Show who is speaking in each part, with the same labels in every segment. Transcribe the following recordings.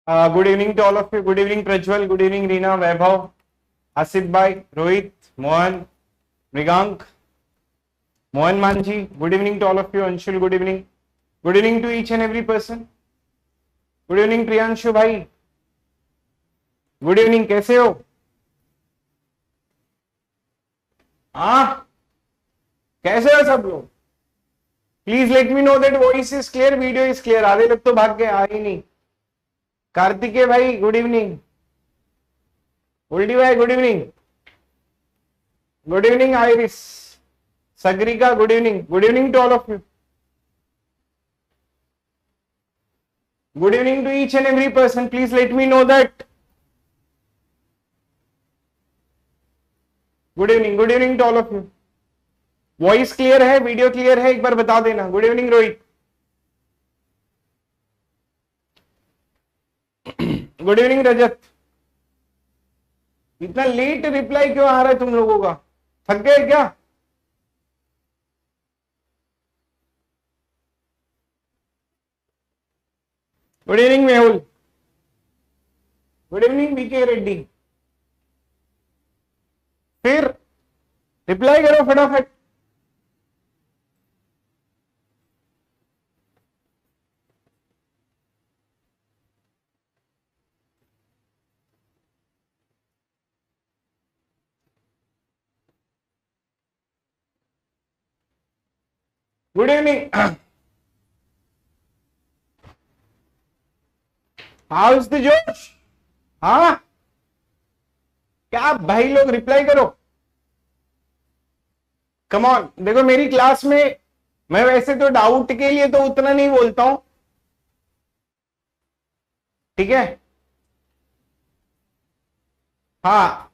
Speaker 1: Good evening to all of you. Good evening, Prajwal. Good evening, Reena, Vaibhav, Asif Bhai, Rohit, Mohan, Mrigank, Mohan Manji. Good evening to all of you. Anshul, good evening. Good evening to each and every person. Good evening, Priyanshu Bhai. Good evening. कैसे हो? हाँ, कैसे हो सब लोग? Please let me know that voice is clear, video is clear. आधे लोग तो भाग गए, आ ही नहीं. कार्तिकेय भाई, गुड इवनिंग. गोल्डी भाई, good evening. Good evening Iris. Sagrika, good evening. Good evening to all of you. Good evening to each and every person. Please let me know that. Good evening to all of you. Voice clear है, video clear है, एक बार बता देना. Good evening Rohit. Good evening Rajat. इतना late reply क्यों आ रहा है तुम लोगों का? थक गए क्या? Good evening Mehul. Good evening BK Reddy. फिर रिप्लाई करो फटाफट. Good evening. हाउस द जोश? हाँ, क्या भाई लोग रिप्लाई करो. Come on. देखो मेरी क्लास में मैं वैसे तो डाउट के लिए तो उतना नहीं बोलता हूं, ठीक है. हाँ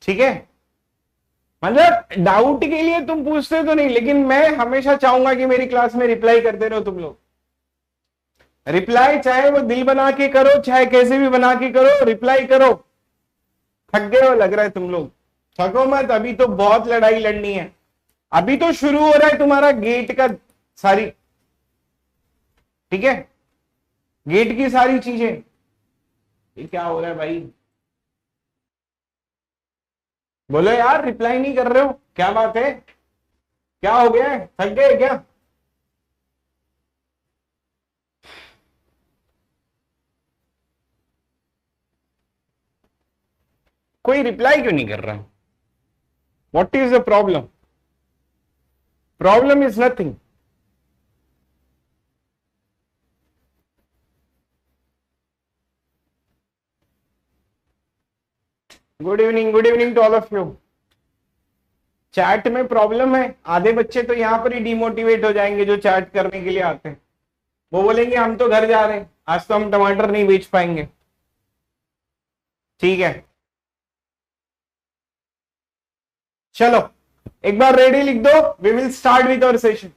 Speaker 1: ठीक है, मतलब डाउट के लिए तुम पूछते तो नहीं, लेकिन मैं हमेशा चाहूंगा कि मेरी क्लास में रिप्लाई करते रहो तुम लोग. रिप्लाई चाहे वो दिल बना के करो, चाहे कैसे भी बना के करो, रिप्लाई करो. थक गए हो लग रहा है तुम लोग. थको मत, अभी तो बहुत लड़ाई लड़नी है. अभी तो शुरू हो रहा है तुम्हारा गेट का सारी, ठीक है, गेट की सारी चीजें. ये क्या हो रहा है भाई? बोलो यार, रिप्लाई नहीं कर रहे हो, क्या बात है? क्या हो गया है? थक गए क्या? कोई रिप्लाई क्यों नहीं कर रहा? What is the problem? Problem is nothing. Good evening to all of you. Chat में प्रॉब्लम है. आधे बच्चे तो यहां पर ही डिमोटिवेट हो जाएंगे जो चैट करने के लिए आते हैं. वो बोलेंगे हम तो घर जा रहे हैं, आज तो हम टमाटर नहीं बेच पाएंगे. ठीक है, चलो एक बार रेडी लिख दो. We will start with our session.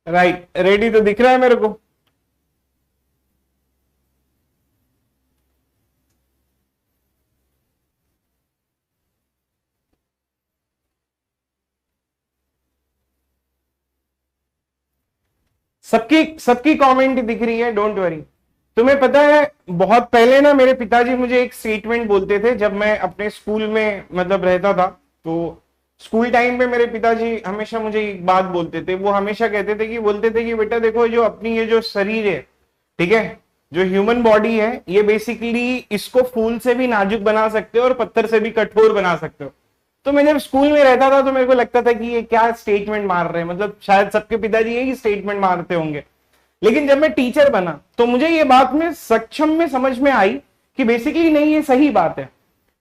Speaker 1: Right, ready तो दिख रहा है मेरे को. सबकी सबकी कमेंट दिख रही है, डोंट वरी. तुम्हें पता है बहुत पहले ना मेरे पिताजी मुझे एक स्टेटमेंट बोलते थे जब मैं अपने स्कूल में मतलब रहता था. तो स्कूल टाइम पे मेरे पिताजी हमेशा मुझे एक बात बोलते थे. वो हमेशा कहते थे कि बोलते थे कि बेटा देखो, जो अपनी ये जो शरीर है, ठीक है, जो ह्यूमन बॉडी है, ये बेसिकली इसको फूल से भी नाजुक बना सकते हो और पत्थर से भी कठोर बना सकते हो. तो मैं जब स्कूल में रहता था तो मेरे को लगता था कि ये क्या स्टेटमेंट मार रहे हैं, मतलब शायद सबके पिताजी यही स्टेटमेंट मारते होंगे. लेकिन जब मैं टीचर बना तो मुझे ये बात में सक्षम में समझ में आई कि बेसिकली नहीं, ये सही बात है.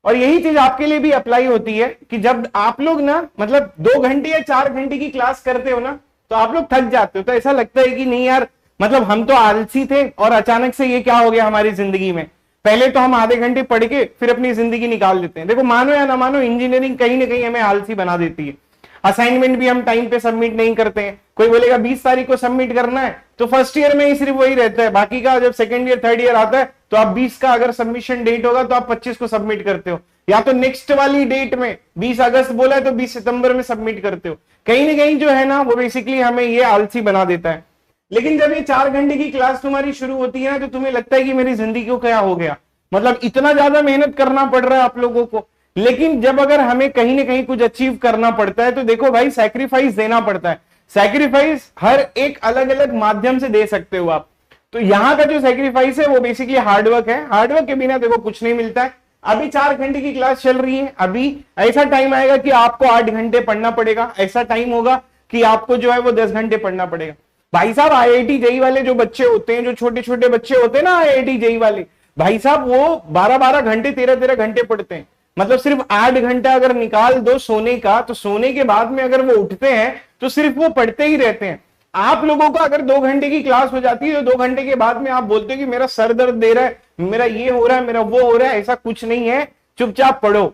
Speaker 1: और यही चीज आपके लिए भी अप्लाई होती है कि जब आप लोग ना मतलब 2 घंटे या 4 घंटे की क्लास करते हो ना, तो आप लोग थक जाते हो. तो ऐसा लगता है कि नहीं यार, मतलब हम तो आलसी थे और अचानक से ये क्या हो गया हमारी जिंदगी में. पहले तो हम आधे घंटे पढ़ के फिर अपनी जिंदगी निकाल देते हैं. देखो मानो या ना मानो, इंजीनियरिंग कहीं ना कहीं हमें आलसी बना देती है. असाइनमेंट भी हम टाइम पे सबमिट नहीं करते हैं. कोई बोलेगा 20 तारीख को सबमिट करना है, तो फर्स्ट ईयर में ही सिर्फ वही रहता है. बाकी का जब सेकंड ईयर थर्ड ईयर आता है तो आप 20 का अगर सबमिशन डेट होगा तो आप 25 को सबमिट करते हो. या तो नेक्स्ट वाली डेट में 20 अगस्त बोला है तो 20 सितंबर में सबमिट करते हो। कहीं ना कहीं जो है ना वो बेसिकली हमें ये आलसी बना देता है। लेकिन जब ये 4 घंटे की क्लास तुम्हारी शुरू होती है ना तो तुम्हें लगता है कि मेरी जिंदगी को क्या हो गया, मतलब इतना ज्यादा मेहनत करना पड़ रहा है आप लोगों को। लेकिन जब अगर हमें कहीं ना कहीं कुछ अचीव करना पड़ता है तो देखो भाई सैक्रिफाइस देना पड़ता है। सैक्रिफाइस हर एक अलग अलग माध्यम से दे सकते हो आप। तो यहाँ का जो सैक्रिफाइस है वो बेसिकली हार्डवर्क है। हार्डवर्क के बिना देखो कुछ नहीं मिलता है। अभी 4 घंटे की क्लास चल रही है, अभी ऐसा टाइम आएगा कि आपको 8 घंटे पढ़ना पड़ेगा, ऐसा टाइम होगा कि आपको जो है वो 10 घंटे पढ़ना पड़ेगा। भाई साहब आईआईटी जेई वाले जो बच्चे होते हैं, जो छोटे छोटे बच्चे होते हैं ना आईआईटी जेई वाले, भाई साहब वो 12-12 घंटे 13-13 घंटे पढ़ते हैं। मतलब सिर्फ 8 घंटा अगर निकाल दो सोने का, तो सोने के बाद में अगर वो उठते हैं तो सिर्फ वो पढ़ते ही रहते हैं। आप लोगों को अगर 2 घंटे की क्लास हो जाती है तो 2 घंटे के बाद में आप बोलते हो कि मेरा सर दर्द दे रहा है, मेरा ये हो रहा है, मेरा वो हो रहा है। ऐसा कुछ नहीं है, चुपचाप पढ़ो।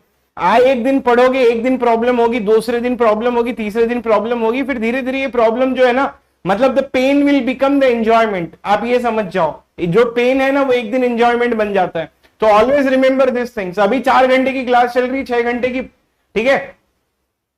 Speaker 1: एक दिन पढ़ोगे, एक दिन प्रॉब्लम होगी, दूसरे दिन प्रॉब्लम होगी, तीसरे दिन प्रॉब्लम होगी, फिर धीरे धीरे ये प्रॉब्लम जो है ना, मतलब the pain will become the enjoyment. आप ये समझ जाओ, जो पेन है ना वो एक दिन एंजॉयमेंट बन जाता है। तो ऑलवेज रिमेंबर दिस थिंग्स। अभी 4 घंटे की क्लास चल रही है, 6 घंटे की, ठीक है,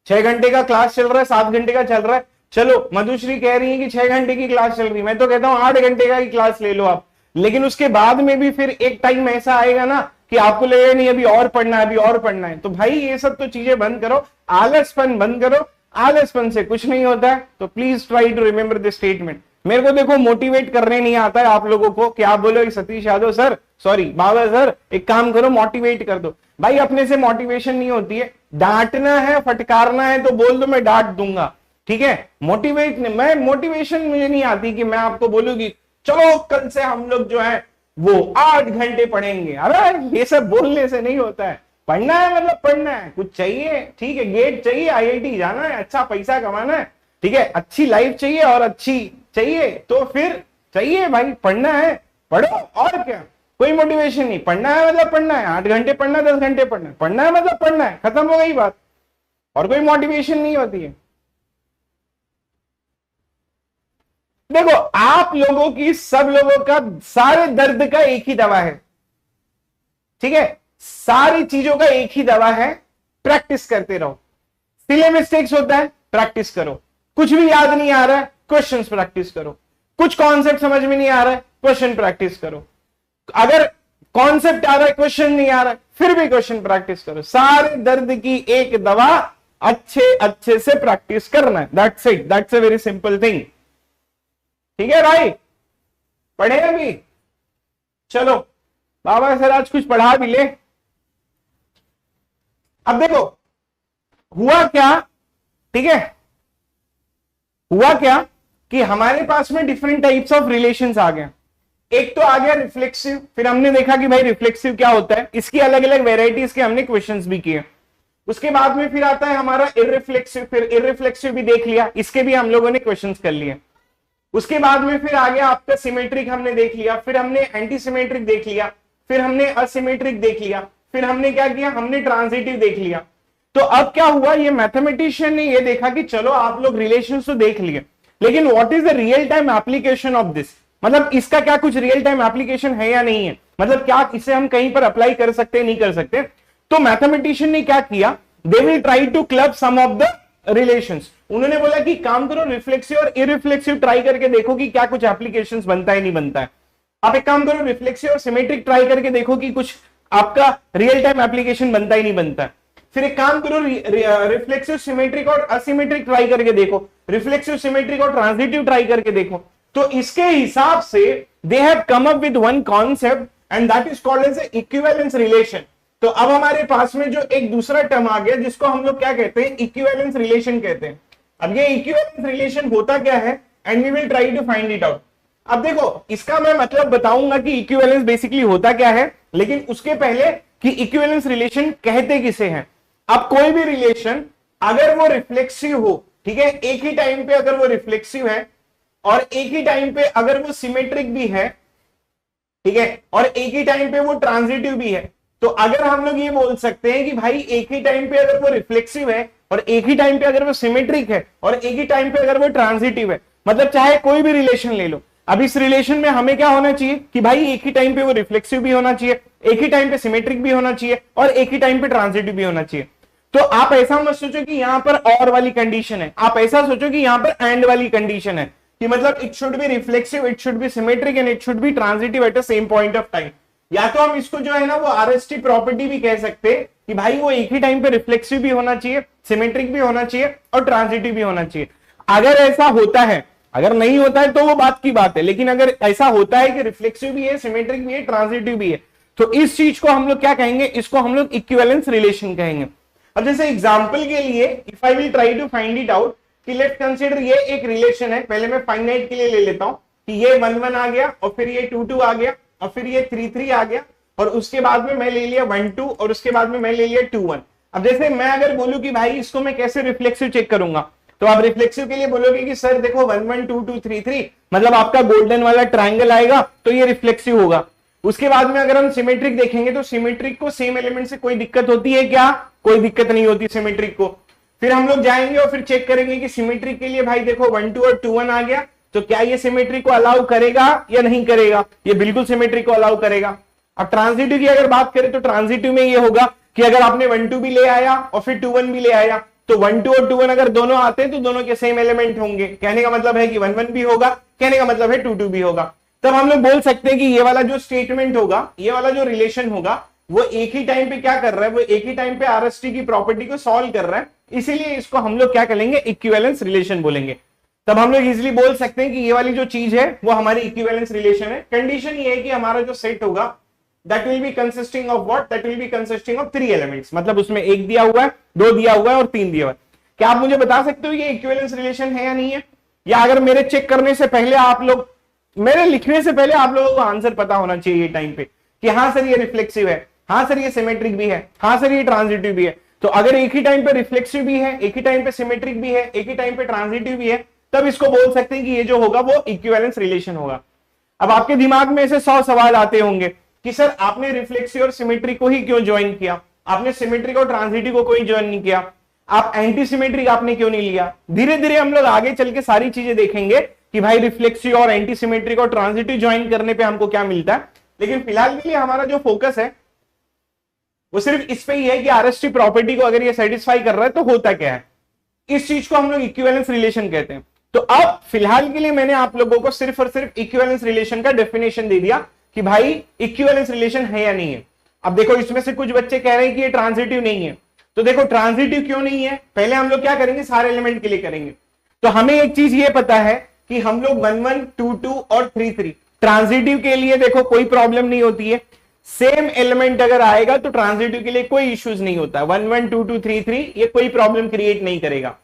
Speaker 1: 6 घंटे का क्लास चल रहा है, 7 घंटे का चल रहा है। चलो मधुश्री कह रही है कि 6 घंटे की क्लास चल रही है, मैं तो कहता हूं 8 घंटे का ही क्लास ले लो आप। लेकिन उसके बाद में भी फिर एक टाइम ऐसा आएगा ना कि आपको लगेगा नहीं अभी और पढ़ना है, अभी और पढ़ना है। तो भाई ये सब तो चीजें बंद करो, आलसपन बंद करो। आलसपन से कुछ नहीं होता है। तो please try to remember this statement. मेरे को देखो मोटिवेट करने नहीं आता है आप लोगों को कि आप बोलो सतीश यादव सर, सॉरी बाबा सर, एक काम करो मोटिवेट कर दो। भाई अपने से मोटिवेशन नहीं होती है। डांटना है, फटकारना है तो बोल दो, मैं डांट दूंगा, ठीक है। मोटिवेट मैं मोटिवेशन मुझे नहीं आती कि मैं आपको बोलूंगी चलो कल से हम लोग जो है वो 8 घंटे पढ़ेंगे। अरे ये सब बोलने से नहीं होता है। पढ़ना है मतलब पढ़ना है, कुछ चाहिए, ठीक है, गेट चाहिए, आईआईटी जाना है, अच्छा पैसा कमाना है, ठीक है, अच्छी लाइफ चाहिए और अच्छी चाहिए तो फिर चाहिए भाई, पढ़ना है, पढ़ो। और क्या, कोई मोटिवेशन नहीं। पढ़ना है मतलब पढ़ना है, 8 घंटे पढ़ना है, 10 घंटे पढ़ना है, पढ़ना है मतलब पढ़ना है, खत्म हो गई बात। और कोई मोटिवेशन नहीं होती है। देखो आप लोगों की, सब लोगों का, सारे दर्द का एक ही दवा है, ठीक है, सारी चीजों का एक ही दवा है, प्रैक्टिस करते रहो। सिले मिस्टेक्स होता है, प्रैक्टिस करो। कुछ भी याद नहीं आ रहा है, क्वेश्चंस प्रैक्टिस करो। कुछ कॉन्सेप्ट समझ में नहीं आ रहा है, क्वेश्चन प्रैक्टिस करो। अगर कॉन्सेप्ट आ रहा है, क्वेश्चन नहीं आ रहा है, फिर भी क्वेश्चन प्रैक्टिस करो। सारे दर्द की एक दवा, अच्छे अच्छे से प्रैक्टिस करना है। That's it, that's a very simple thing, ठीक है भाई। पढ़े अभी, चलो बाबा सर आज कुछ पढ़ा भी ले। अब देखो हुआ क्या, ठीक है, हुआ क्या कि हमारे पास में डिफरेंट टाइप्स ऑफ रिलेशंस आ गए। एक तो आ गया रिफ्लेक्सिव, फिर हमने देखा कि भाई रिफ्लेक्सिव क्या होता है, इसकी अलग अलग वेराइटीज के हमने क्वेश्चंस भी किए। उसके बाद में फिर आता है हमारा इररिफ्लेक्सिव, फिर इररिफ्लेक्सिव भी देख लिया, इसके भी हम लोगों ने क्वेश्चंस कर लिए। उसके बाद में फिर आ गया आपका सिमेट्रिक हमने देख लिया, फिर हमने एंटी सिमेट्रिक देख लिया, फिर हमने असिमेट्रिक देख लिया, फिर हमने क्या किया, हमने ट्रांजिटिव देख लिया। तो अब क्या हुआ, ये मैथमेटिशियन ने ये देखा कि चलो आप लोग रिलेशंस तो देख लिए, लेकिन what is the real time application of this, मतलब इसका क्या कुछ रियल टाइम एप्लीकेशन है या नहीं है, मतलब क्या इसे हम कहीं पर अप्लाई कर सकते हैं, नहीं कर सकते। तो मैथमेटिशियन ने क्या किया, they will try to club some of the relations. उन्होंने बोला कि काम करो रिफ्लेक्सिव और इररिफ्लेक्सिव ट्राई करके देखो कि क्या कुछ एप्लीकेशंस बनता है नहीं बनता है। आप एक काम करो रिफ्लेक्सिव और सिमेट्रिक ट्राई करके देखो कि कुछ आपका रियल टाइम एप्लीकेशन बनता ही नहीं बनता है। फिर एक काम करो रिफ्लेक्सिव सिमेट्रिक और असिमेट्रिक ट्राई करके देखो, रिफ्लेक्सिव सिमेट्रिक और ट्रांजिटिव ट्राई करके देखो। तो इसके हिसाब से they have come up with one concept and that is called as equivalence relation. तो अब हमारे पास में जो एक दूसरा टर्म आ गया जिसको हम लोग क्या कहते हैं, इक्विवेलेंस रिलेशन कहते हैं। अब ये इक्विवेलेंस रिलेशन होता क्या है and we will try to find it out. अब देखो इसका मैं मतलब बताऊंगा कि इक्विवेलेंस बेसिकली होता क्या है, लेकिन उसके पहले कि इक्विवेलेंस रिलेशन कहते किसे हैं। अब कोई भी रिलेशन अगर वो रिफ्लेक्सिव हो, ठीक है, एक ही टाइम पे अगर वो रिफ्लेक्सिव है और एक ही टाइम पे अगर वो सिमेट्रिक भी है, ठीक है, और एक ही टाइम पे वो ट्रांजिटिव भी है, तो अगर हम लोग ये बोल सकते हैं कि भाई एक ही टाइम पे अगर वो रिफ्लेक्सिव है और एक ही टाइम पे अगर वो सिमेट्रिक है और एक ही टाइम पे अगर वो ट्रांजिटिव है, मतलब चाहे कोई भी रिलेशन ले लो। अब इस रिलेशन में हमें क्या होना चाहिए कि भाई एक ही टाइम पे वो रिफ्लेक्सिव भी होना चाहिए एक ही टाइम पे सिमेट्रिक भी होना चाहिए और एक ही टाइम पे ट्रांजिटिव भी होना चाहिए। तो आप ऐसा मत सोचो कि यहां पर और वाली कंडीशन है, आप ऐसा सोचो कि यहां पर एंड वाली कंडीशन है कि मतलब it should B reflexive, it should B symmetric and it should B transitive at the same point of time. या तो हम इसको जो है ना वो आरएसटी प्रॉपर्टी भी कह सकते हैं कि भाई वो एक ही टाइम पे रिफ्लेक्सिव भी होना चाहिए, सिमेट्रिक भी होना चाहिए और ट्रांजिटिव भी होना चाहिए। अगर ऐसा होता है, अगर नहीं होता है तो वो बात की बात है, लेकिन अगर ऐसा होता है कि रिफ्लेक्सिव भी है, सिमेट्रिक भी है, ट्रांजिटिव भी है, तो इस चीज को हम लोग क्या कहेंगे, इसको हम लोग इक्विवेलेंस रिलेशन कहेंगे। अब जैसे एग्जांपल के लिए if I will try to find it out कि लेट्स कंसीडर ये एक रिलेशन है, पहले मैं फाइनाइट के लिए ले लेता हूं कि ये 1 1 आ गया और फिर ये 2 2 आ गया और फिर ये 3 3 आ गया और उसके बाद में मैं ले लिया 1 2 और उसके बाद में मैं ले लिया 2 1। अब जैसे मैं अगर बोलूं कि भाई इसको मैं कैसे रिफ्लेक्सिव चेक करूंगा, तो आप रिफ्लेक्सिव के लिए बोलोगे कि सर देखो 1 1 2 2 3 3 मतलब आपका गोल्डन वाला ट्रायंगल आएगा तो ये रिफ्लेक्सिव होगा। उसके बाद में अगर हम सिमेट्रिक देखेंगे तो सिमेट्रिक को सेम एलिमेंट से कोई दिक्कत होती है क्या, कोई दिक्कत नहीं होती सिमेट्रिक को। फिर हम लोग जाएंगे और फिर चेक करेंगे कि सिमेट्रिक के लिए भाई देखो 1 2 और 2 1 आ गया, तो क्या ये सिमेट्रिक को अलाउ करेगा या नहीं करेगा, ये बिल्कुल सिमेट्रिक को अलाउ करेगा। अब ट्रांजिटिव की अगर बात करें तो ट्रांजिटिव में ये होगा कि अगर आपने 1 2 भी ले आया और फिर 2 1 भी ले आया तो 1 2 और 2 1 अगर दोनों आते हैं तो दोनों के सेम एलिमेंट होंगे, कहने का मतलब है कि 1 1 भी होगा, कहने का मतलब है 2 2 भी होगा। तब हम लोग बोल सकते हैं कि ये वाला जो स्टेटमेंट होगा, ये वाला जो रिलेशन होगा, वो एक ही टाइम पे क्या कर रहा है, वो एक ही टाइम पे आरएसटी की प्रॉपर्टी को सॉल्व कर रहा है, इसीलिए इसको हम लोग क्या करेंगे, इक्विवेलेंस रिलेशन बोलेंगे। तब हम लोग इजिली बोल सकते हैं कि ये वाली जो चीज है वो हमारी इक्विवेलेंस रिलेशन है। कंडीशन ये है कि हमारा जो सेट होगा that will B consisting of what, that will B consisting of 3 elements, मतलब उसमें 1 दिया हुआ है, 2 दिया हुआ है और 3 दिया हुआ है। क्या आप मुझे बता सकते हो ये इक्विवेलेंस रिलेशन है या नहीं है, या अगर मेरे चेक करने से पहले आप लोग, मेरे लिखने से पहले आप लोगों को आंसर पता होना चाहिए टाइम पे कि हाँ सर ये रिफ्लेक्सिव है, हाँ सर ये सिमेट्रिक भी है, हाँ सर ये ट्रांजिटिव भी है। तो अगर एक ही टाइम पे रिफ्लेक्सिव भी है, एक ही टाइम पे सिमेट्रिक भी है, एक ही टाइम पे ट्रांजिटिव भी है, तब इसको बोल सकते हैं कि ये जो होगा वो इक्विवेलेंस रिलेशन होगा। अब आपके दिमाग में ऐसे 100 सवाल आते होंगे कि सर आपने रिफ्लेक्सिव और सिमेट्रिक को ही क्यों ज्वाइन किया, आपने सिमेट्रिक और ट्रांजिटिव को कोई ज्वाइन नहीं किया, आप एंटी सिमेट्रिक आपने क्यों नहीं लिया। धीरे धीरे हम लोग आगे चल के सारी चीजें देखेंगे कि भाई रिफ्लेक्सिव और एंटी सिमेट्रिक और ट्रांजिटिव ज्वाइन करने पे हमको क्या मिलता है, लेकिन फिलहाल के लिए हमारा जो फोकस है वो सिर्फ इस पे ही है कि आरएसटी प्रॉपर्टी को अगर ये सेटिस्फाई कर रहा है तो होता क्या है। इस चीज को हम लोग इक्विवेलेंस रिलेशन कहते हैं। तो अब फिलहाल के लिए मैंने आप लोगों को सिर्फ और सिर्फ इक्विवेलेंस रिलेशन का डेफिनेशन दे दिया कि भाई इक्विवेलेंस रिलेशन है या नहीं है। अब देखो इसमें से कुछ बच्चे कह रहे हैं कि ये ट्रांजिटिव नहीं है, तो देखो ट्रांजिटिव क्यों नहीं है, पहले हम लोग क्या करेंगे, सारे एलिमेंट के लिए करेंगे। तो हमें एक चीज ये पता है कि हम लोग 1 1 2 2 और 3 3 ट्रांजिटिव के लिए देखो कोई प्रॉब्लम नहीं होती है, सेम एलिमेंट अगर आएगा तो ट्रांजिटिव के लिए कोई इश्यूज नहीं होता है। 1 1 2 2 3 3 ये कोई प्रॉब्लम क्रिएट नहीं करेगा।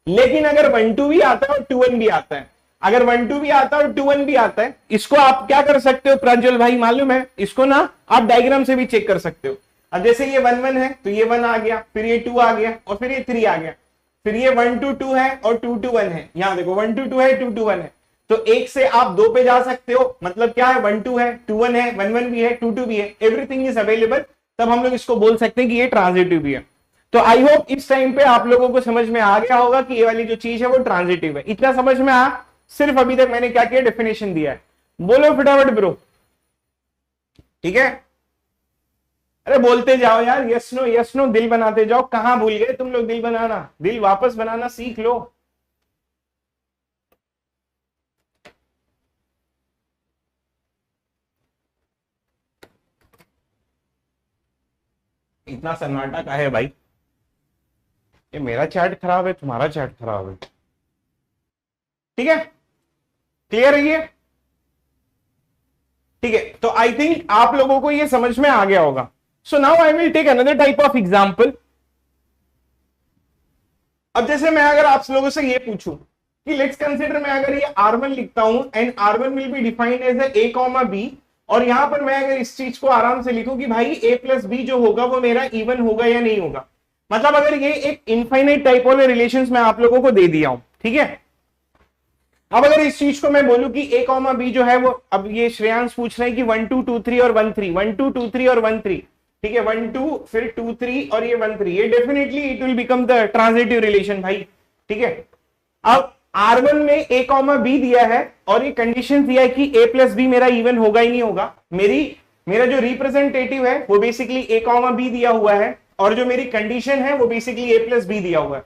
Speaker 1: लेकिन अगर 1 2 भी आता है और 2 1 भी आता है, अगर 1 2 भी आता है और 2 1 भी आता है, इसको आप क्या कर सकते हो प्रज्वल भाई मालूम है, इसको ना आप डायग्राम से भी चेक कर सकते हो। अब जैसे ये 1 1 है तो ये 1 आ गया, फिर ये 2 आ गया और फिर ये 3 आ गया, फिर ये 1 2 2 है और 2 2 1 है। यहां देखो 1 2 2 है 2 2 1 है, तो एक से आप 2 पे जा सकते हो, मतलब क्या है 1 2 है 2 1 है 1 1 भी है 2 2 भी है, एवरीथिंग इज अवेलेबल। तब हम लोग इसको बोल सकते हैं कि ये ट्रांजिटिव भी है। तो आई होप इस टाइम पे आप लोगों को समझ में आ गया होगा कि ये वाली जो चीज है वो ट्रांजिटिव है। इतना समझ में आ, सिर्फ अभी तक मैंने क्या किया, डेफिनेशन दिया है। बोलो फटाफट ब्रो, ठीक है। अरे बोलते जाओ यार, यस नो दिल बनाते जाओ। कहां भूल गए तुम लोग दिल बनाना, दिल वापस बनाना सीख लो। इतना सन्नाटा का है भाई, ये मेरा चैट खराब है तुम्हारा चैट खराब है, ठीक है, क्लियर है ये, ठीक है। तो आई थिंक आप लोगों को ये समझ में आ गया होगा। So now I will take another type of example. अब जैसे मैं अगर आप लोगों से ये पूछूं कि लेट्स कंसीडर मैं अगर ये R1 लिखता हूं and R1 will be defined as a comma b, और यहां पर मैं अगर इस चीज को आराम से लिखूं कि भाई a प्लस बी जो होगा वो मेरा इवन होगा या नहीं होगा, मतलब अगर ये एक इनफाइनाइट टाइप वाले रिलेशंस मैं आप लोगों को दे दिया हूं, ठीक है। अब अगर इस चीज को मैं बोलूं कि a कॉमा b जो है वो, अब ये श्रेयांश पूछ रहे हैं कि 1 2 2 3 और 1 3 1 2 2 3 और 1 3, ठीक है, 1 2 फिर 2 3 और ये 1 3, ये definitely it will become the transitive relation भाई, ठीक है। अब R1 में a कॉमा b दिया है और ये कंडीशन दिया है कि a प्लस बी मेरा इवन होगा ही नहीं होगा, मेरी मेरा जो रिप्रेजेंटेटिव है वो बेसिकली ए कॉमा बी दिया हुआ है, और जो मेरी कंडीशन है वो बेसिकली ए प्लस बी दिया हुआ है।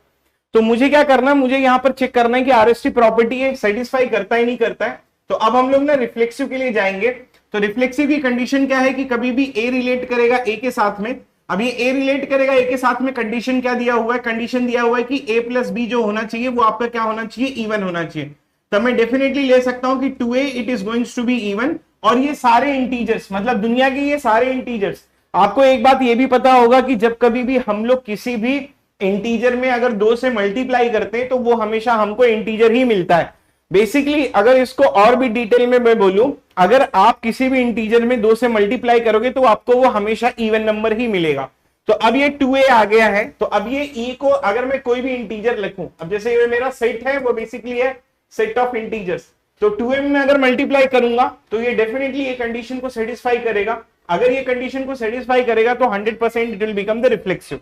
Speaker 1: तो मुझे क्या करना है, मुझे यहां पर चेक करना है कि आरएसटी प्रॉपर्टी है सेटिस्फाई करता है नहीं करता है। तो अब हम लोग ना रिफ्लेक्सिव के लिए जाएंगे। तो रिफ्लेक्सिव की कंडीशन क्या है कि कभी भी ए रिलेट करेगा ए के साथ में। अब ये ए रिलेट करेगा ए के साथ में, कंडीशन क्या दिया हुआ है, कंडीशन दिया हुआ है कि ए प्लस बी जो होना चाहिए वो आपका क्या होना चाहिए, इवन होना चाहिए। तो मैं डेफिनेटली ले सकता हूं कि 2a it is going to be even. और ये सारे इंटीजर्स, मतलब दुनिया के ये सारे इंटीजर्स, आपको एक बात ये भी पता होगा कि जब कभी भी हम लोग किसी भी इंटीजर में अगर 2 से मल्टीप्लाई करते हैं तो वो हमेशा हमको इंटीजर ही मिलता है। बेसिकली अगर इसको और भी डिटेल में मैं बोलूं, अगर आप किसी भी इंटीजर में 2 से मल्टीप्लाई करोगे तो आपको वो हमेशा इवन नंबर ही मिलेगा। तो अब ये 2a आ गया है, तो अब ये e को अगर मैं कोई भी इंटीजर लिखूं, अब जैसे ये मेरा सेट है वो बेसिकली है सेट ऑफ इंटीजर्स, तो 2a में अगर मल्टीप्लाई करूंगा तो ये डेफिनेटली ये कंडीशन को सेटिस्फाई करेगा। अगर ये कंडीशन को सेटिस्फाई करेगा तो 100% it will become the reflexive.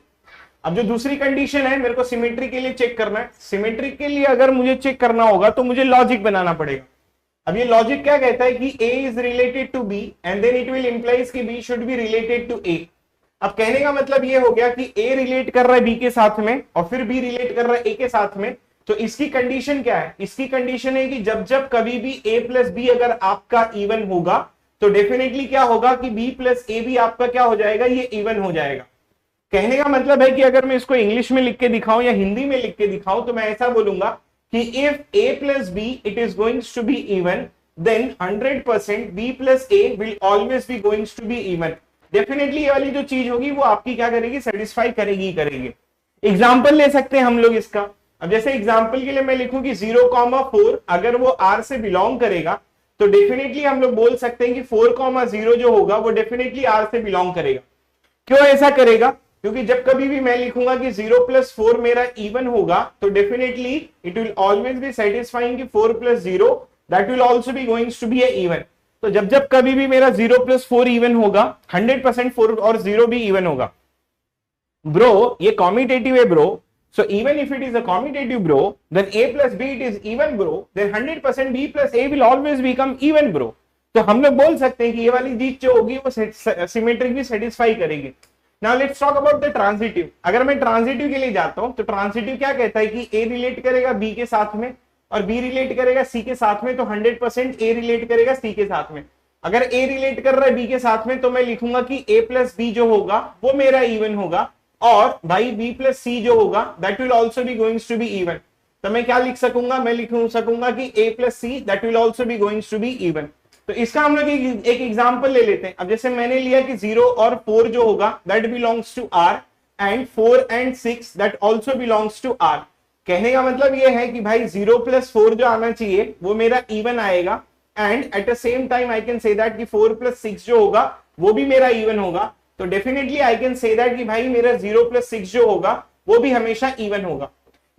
Speaker 1: अब जो दूसरी कंडीशन है, मेरे को सिमेट्री के लिए चेक करना है। सिमेट्री के लिए अगर मुझे चेक करना होगा तो मुझे लॉजिक बनाना पड़ेगा। अब ये लॉजिक क्या कहता है कि a is related to b and then it will implies कि b should be related to a। अब कहने का मतलब ये हो गया कि a रिलेट कर रहा है b के साथ में और फिर b रिलेट कर रहा है a के साथ में। तो इसकी कंडीशन क्या है, इसकी कंडीशन है कि जब जब कभी भी a प्लस बी अगर आपका इवन होगा तो डेफिनेटली क्या होगा कि b प्लस ए भी आपका क्या हो जाएगा, ये इवन हो जाएगा। कहने का मतलब है कि अगर मैं इसको इंग्लिश में लिख के दिखाऊं या हिंदी में लिख के दिखाऊं तो मैं ऐसा बोलूंगा कि if a plus b it is going to be even then 100% b plus a will always be going to be even. Definitely ये वाली जो चीज होगी वो आपकी क्या करेगी, सेटिस्फाई करेगी करेगी। एग्जाम्पल ले सकते हैं हम लोग इसका। अब जैसे एग्जाम्पल के लिए मैं लिखूं कि 0,4 अगर वो r से बिलोंग करेगा तो डेफिनेटली हम लोग बोल सकते हैं कि 4,0 जो होगा वो डेफिनेटली r से बिलोंग करेगा। क्यों ऐसा करेगा, क्योंकि जब कभी भी मैं लिखूंगा कि 0 प्लस 4 मेरा इवन होगा तो definitely it will always be satisfying कि 4 plus 0 that will also be going to be a even. तो जब जब कभी भी मेरा 0 प्लस 4 इवन होगा 100% 4 और 0 भी इवन होगा। ब्रो ये कॉम्यूटेटिव है bro, so even if it is a commutative bro then a plus b it is even bro, then 100% b plus a will always become even bro। तो हम लोग बोल सकते हैं कि ये वाली चीज जो होगी वो सिमेट्रिक भी सेटिस्फाई करेगी। Now let's talk about the transitive. अगर मैं ट्रांजिटिव के लिए जाता हूं तो ट्रांजिटिव क्या कहता है कि a रिलेट करेगा b के साथ में और b रिलेट करेगा c के साथ में, तो 100% a रिलेट करेगा c के साथ में। अगर a रिलेट कर रहा है b के साथ में तो मैं लिखूंगा कि a प्लस b जो होगा वो मेरा इवन होगा, और भाई b प्लस सी जो होगा that will also be going to be even. तो मैं क्या लिख सकूंगा, मैं लिख सकूंगा कि a plus c that will also be going to be even. तो इसका हम लोग एक एग्जांपल ले लेते हैं। अब जैसे मैंने लिया कि 0 और 4 जो होगा that belongs to r and 4 and 6 that also belongs to r। कहने का मतलब ये है कि भाई 0 प्लस 4 जो आना चाहिए वो मेरा इवन आएगा, and at the same time I can say that कि 4 प्लस 6 जो होगा वो भी मेरा इवन होगा। तो definitely I can say that कि भाई मेरा 0 प्लस 6 जो होगा वो भी हमेशा इवन होगा।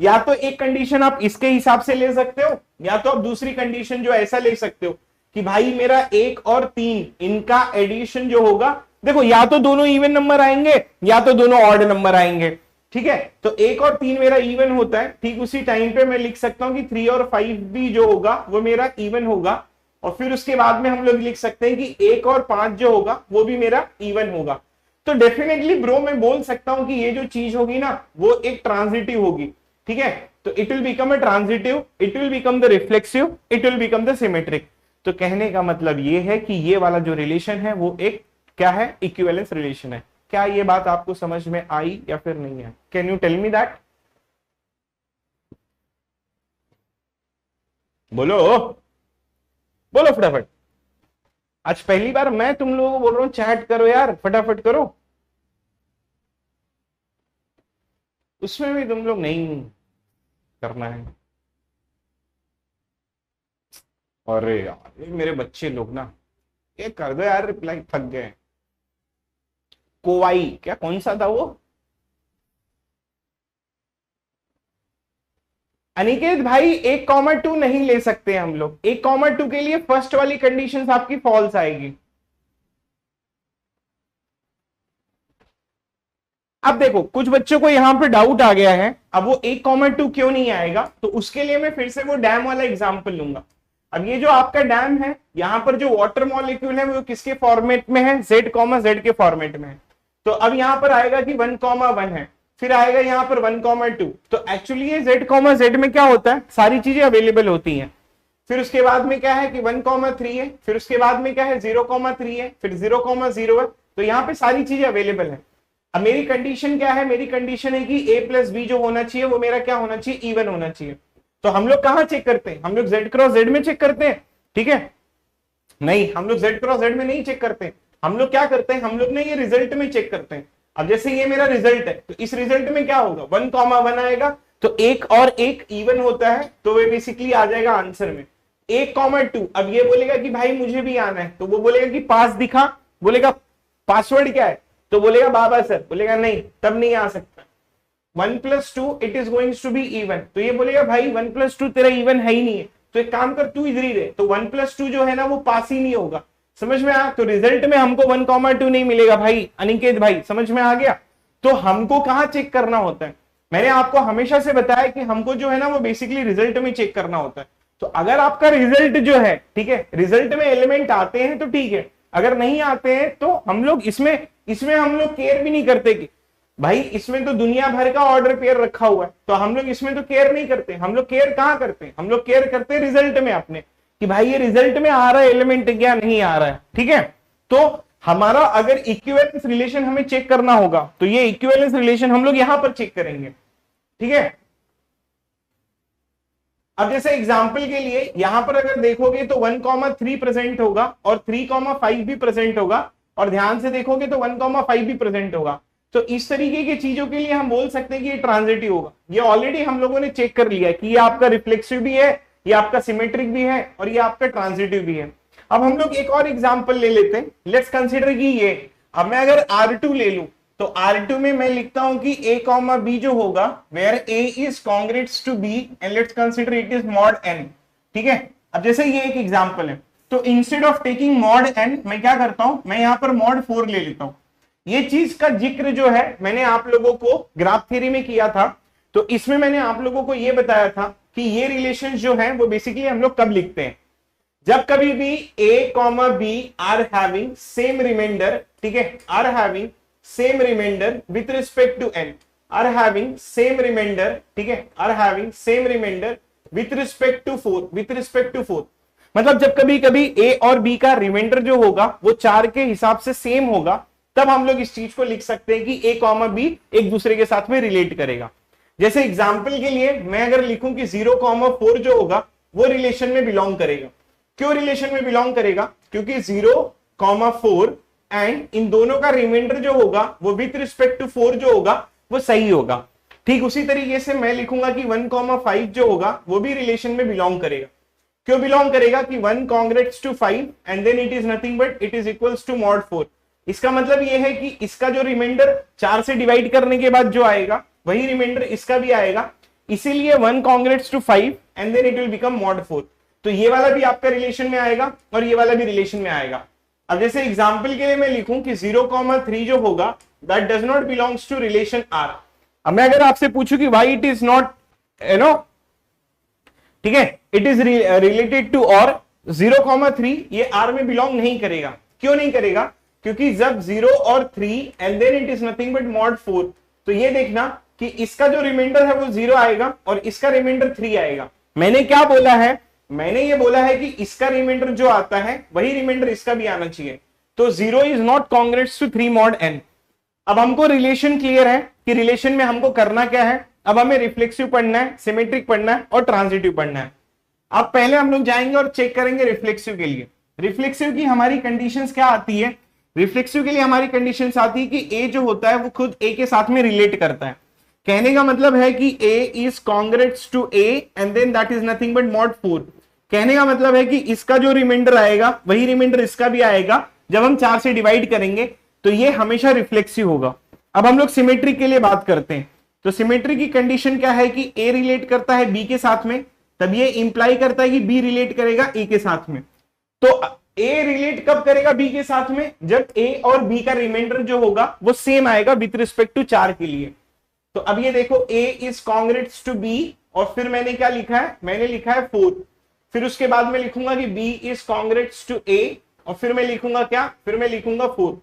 Speaker 1: या तो एक कंडीशन आप इसके हिसाब से ले सकते हो, या तो आप दूसरी कंडीशन जो ऐसा ले सकते हो कि भाई मेरा 1 और 3 इनका एडिशन जो होगा, देखो या तो दोनों इवन नंबर आएंगे या तो दोनों ऑड नंबर आएंगे, ठीक है। तो 1 और 3 मेरा इवन होता है, ठीक उसी टाइम पे मैं लिख सकता हूं कि 3 और 5 भी जो होगा वो मेरा इवन होगा, और फिर उसके बाद में हम लोग लिख सकते हैं कि 1 और 5 जो होगा वो भी मेरा इवन होगा। तो डेफिनेटली ब्रो मैं बोल सकता हूं कि ये जो चीज होगी ना वो एक ट्रांजिटिव होगी, ठीक है। तो it will become a transitive, it will become the reflexive, it will become the symmetric. तो कहने का मतलब ये है कि ये वाला जो रिलेशन है वो एक क्या है, इक्विवेलेंस रिलेशन है। क्या ये बात आपको समझ में आई या फिर नहीं है? Can you tell me that? बोलो बोलो फटाफट। आज पहली बार मैं तुम लोगों को बोल रहा हूं चैट करो यार, फटाफट करो। उसमें भी तुम लोग नहीं करना है। अरे यार ये मेरे बच्चे लोग ना, ये कर दो यार रिप्लाई, थक गए। कोवाई क्या, कौन सा था वो? अनिकेत भाई 1,2 नहीं ले सकते हम लोग। 1,2 के लिए फर्स्ट वाली कंडीशन आपकी फॉल्स आएगी। अब देखो कुछ बच्चों को यहां पे डाउट आ गया है, अब वो 1,2 क्यों नहीं आएगा, तो उसके लिए मैं फिर से वो डैम वाला एग्जांपल लूंगा। अब ये जो आपका डैम है, यहाँ पर जो वाटर मॉलिक्यूल है वो किसके फॉर्मेट में है, Z कॉमा Z के फॉर्मेट में है। तो अब यहाँ पर आएगा कि 1,1 है, फिर आएगा यहाँ पर 1,2। तो एक्चुअली ये Z कॉमा Z में क्या होता है, सारी चीजें अवेलेबल होती हैं। फिर उसके बाद में क्या है कि 1,3 है, फिर उसके बाद में क्या है 0,3 है, फिर 0,0 है। तो यहाँ पे सारी चीजें अवेलेबल है। अब मेरी कंडीशन क्या है, मेरी कंडीशन है कि a प्लस बी जो होना चाहिए वो मेरा क्या होना चाहिए, इवन होना चाहिए। तो हम लोग कहाँ चेक करते हैं, हम लोग Z क्रॉस Z में चेक करते हैं, ठीक है। नहीं, हम लोग Z क्रॉस Z में नहीं चेक करते, हम लोग क्या करते हैं, हम लोग ने ये रिजल्ट में चेक करते हैं। अब जैसे ये मेरा रिजल्ट है, तो इस रिजल्ट में क्या होगा, 1,1 आएगा, तो एक और एक इवन होता है, तो वे बेसिकली आ जाएगा आंसर में 1,2। अब ये बोलेगा कि भाई मुझे भी आना है, तो वो बोलेगा कि पास दिखा, बोलेगा पासवर्ड क्या है, तो बोलेगा बाबा सर, बोलेगा नहीं, तब नहीं आ सकता। 1 + 2 it is going to be even, तो ये बोलेगा भाई 1 + 2 तेरा इवन है ही नहीं है, तो एक काम कर तू इधर ही रहे, तो 1 + 2 जो है ना वो पास ही नहीं होगा। समझ में आया, तो रिजल्ट में हमको 1,2 नहीं मिलेगा भाई, अनिकेत भाई समझ में आ गया। तो हमको कहाँ चेक करना होता है, मैंने आपको हमेशा से बताया कि हमको जो है ना वो बेसिकली रिजल्ट में चेक करना होता है। तो अगर आपका रिजल्ट जो है, ठीक है, रिजल्ट में एलिमेंट आते हैं तो ठीक है, अगर नहीं आते हैं तो हम लोग इसमें हम लोग केयर भी नहीं करते कि भाई इसमें तो दुनिया भर का ऑर्डर पेयर रखा हुआ है, तो हम लोग इसमें तो केयर नहीं करते। हम लोग केयर कहाँ करते हैं, हम लोग केयर करते हैं रिजल्ट में अपने, कि भाई ये रिजल्ट में आ रहा है एलिमेंट क्या नहीं आ रहा है, ठीक है। तो हमारा अगर इक्विवेलेंस रिलेशन हमें चेक करना होगा, तो ये इक्विवेलेंस रिलेशन हम लोग यहां पर चेक करेंगे, ठीक है। अब जैसे एग्जांपल के लिए यहां पर अगर देखोगे तो 1,3 प्रेजेंट होगा और 3,5 भी प्रेजेंट होगा, और ध्यान से देखोगे तो 1,5 भी प्रेजेंट होगा। तो इस तरीके की चीजों के लिए हम बोल सकते हैं कि ये ट्रांजिटिव होगा। ये ऑलरेडी हम लोगों ने चेक कर लिया है कि ये आपका रिफ्लेक्सिव भी है, ये आपका सिमेट्रिक भी है, और ये आपका ट्रांजिटिव भी है। अब हम लोग एक और एग्जांपल ले लेते हैं, लेट्स कंसीडर कि ये, अब मैं अगर R2 ले लूं, तो R2 में मैं लिखता हूं कि a, b जो होगा, where a is congruent to b and let's consider it is mod n, ठीक है। अब जैसे ये एक एग्जांपल है, तो instead of taking mod n मैं क्या करता हूं, मैं यहां पर मॉड 4 ले लेता हूं। ये चीज का जिक्र जो है मैंने आप लोगों को ग्राफ थ्योरी में किया था, तो इसमें मैंने आप लोगों को ये बताया था कि ये रिलेशन जो है वो बेसिकली हम लोग कब लिखते हैं, जब कभी भी a, b are having same remainder, ठीक है, are having same remainder with respect to n, are having same remainder, ठीक है, are having same remainder with respect to 4, with respect to 4। मतलब जब कभी कभी a और b का रिमाइंडर जो होगा वो 4 के हिसाब से सेम होगा, तब हम लोग इस चीज को लिख सकते हैं कि a, b एक दूसरे के साथ में रिलेट करेगा। जैसे एग्जाम्पल के लिए मैं अगर लिखूं कि 0,4 जो होगा वो रिलेशन में बिलोंग करेगा। क्यों रिलेशन में बिलोंग करेगा, क्योंकि 0,4 एंड इन दोनों का रिमाइंडर जो होगा वो विथ रिस्पेक्ट टू 4 जो होगा वो सही होगा। ठीक उसी तरीके से मैं लिखूंगा कि 1,5 जो होगा वो भी रिलेशन में बिलोंग करेगा। क्यों बिलोंग करेगा कि 1 congruent to 5 and then it is nothing but it is equals to mod 4। इसका मतलब ये है कि इसका जो रिमाइंडर 4 से डिवाइड करने के बाद जो आएगा वही रिमाइंडर इसका भी आएगा, इसीलिए 1 congruent to 5 and then it will become mod 4। तो ये वाला भी आपका रिलेशन में आएगा और ये वाला भी रिलेशन में आएगा। अब जैसे एग्जांपल के लिए मैं लिखूं कि 0,3 जो होगा that does not belongs to relation R। अब मैं अगर आपसे पूछूं कि व्हाई इट इज नॉट, ठीक है, इट इज रिलेटेड टू और 0,3 ये R में बिलोंग नहीं करेगा। क्यों नहीं करेगा, क्योंकि जब 0 और 3 and then it is nothing but mod 4, तो ये देखना कि इसका जो रिमाइंडर है वो 0 आएगा और इसका रिमाइंडर 3 आएगा। मैंने क्या बोला है, मैंने ये बोला है कि इसका रिमाइंडर जो आता है वही रिमाइंडर इसका भी आना चाहिए। तो 0 is not congruent to 3 mod n। अब हमको रिलेशन क्लियर है कि रिलेशन में हमको करना क्या है। अब हमें रिफ्लेक्सिव पढ़ना है, सिमेट्रिक पढ़ना है और ट्रांजिटिव पढ़ना है। अब पहले हम लोग जाएंगे और चेक करेंगे रिफ्लेक्सिव के लिए। रिफ्लेक्सिव की हमारी कंडीशंस क्या आती है, रिफ्लेक्सिव के लिए हमारी कंडीशंस आती है कि a जो होता है वो खुद a के साथ में रिलेट करता है। कहने का मतलब है कि a is congruent to a and then that is nothing but mod 4। कहने का मतलब है कि इसका जो रिमाइंडर आएगा वही रिमाइंडर इसका भी आएगा जब हम 4 से डिवाइड करेंगे, तो ये हमेशा रिफ्लेक्सिव होगा। अब हम लोग सिमेट्रिक के लिए बात करते हैं। तो सिमेट्रिक की कंडीशन क्या है कि a रिलेट करता है b के साथ में, तब ये इंप्लाई करता है कि b रिलेट करेगा a के साथ में। तो a रिलेट कब करेगा b के साथ में, जब a और b का रिमाइंडर जो होगा वो सेम आएगा विथ रिस्पेक्ट टू 4 के लिए। तो अब ये देखो a is congruent to b और फिर मैंने क्या लिखा है, मैंने लिखा है 4। फिर उसके बाद में लिखूंगा कि बी इज कॉन्ग्रेट्स टू ए, और फिर मैं लिखूंगा क्या, फिर मैं लिखूंगा 4।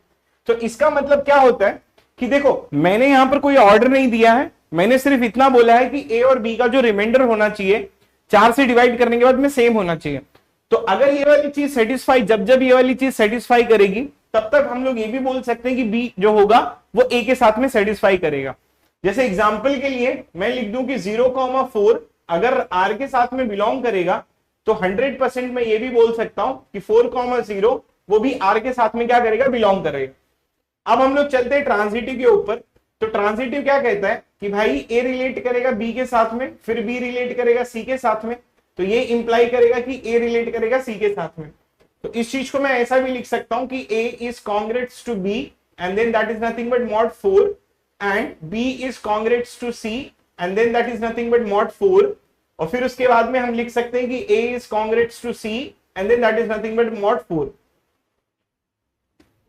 Speaker 1: तो इसका मतलब क्या होता है कि देखो मैंने यहां पर कोई ऑर्डर नहीं दिया है, मैंने सिर्फ इतना बोला है कि ए और बी का जो रिमाइंडर होना चाहिए 4 से डिवाइड करने के बाद में सेम होना चाहिए। तो अगर ये वाली चीज सेटिस्फाई, जब जब ये वाली चीज सेटिस्फाई करेगी तब तक हम लोग ये भी बोल सकते हैं कि बी जो होगा वो ए के साथ में सेटिस्फाई करेगा। जैसे एग्जांपल के लिए मैं लिख दूं कि 0,4 अगर आर के साथ में बिलोंग करेगा तो 100% मैं ये भी बोल सकता हूं कि 4,0 वो भी आर के साथ में क्या करेगा, बिलोंग करेगा। अब हम लोग चलते हैं ट्रांजिटिव के ऊपर। तो ट्रांजिटिव क्या कहता है कि भाई ए रिलेट करेगा बी के साथ में, फिर बी रिलेट करेगा सी के साथ में, तो ये इंप्लाई करेगा कि ए रिलेट करेगा सी के साथ में। तो इस चीज को मैं ऐसा भी लिख सकता हूं कि A is congruent to B and then that is nothing but mod 4, and B is congruent to C and then that is nothing but mod 4, और फिर उसके बाद में हम लिख सकते हैं कि A is congruent to C and then that is nothing but mod 4।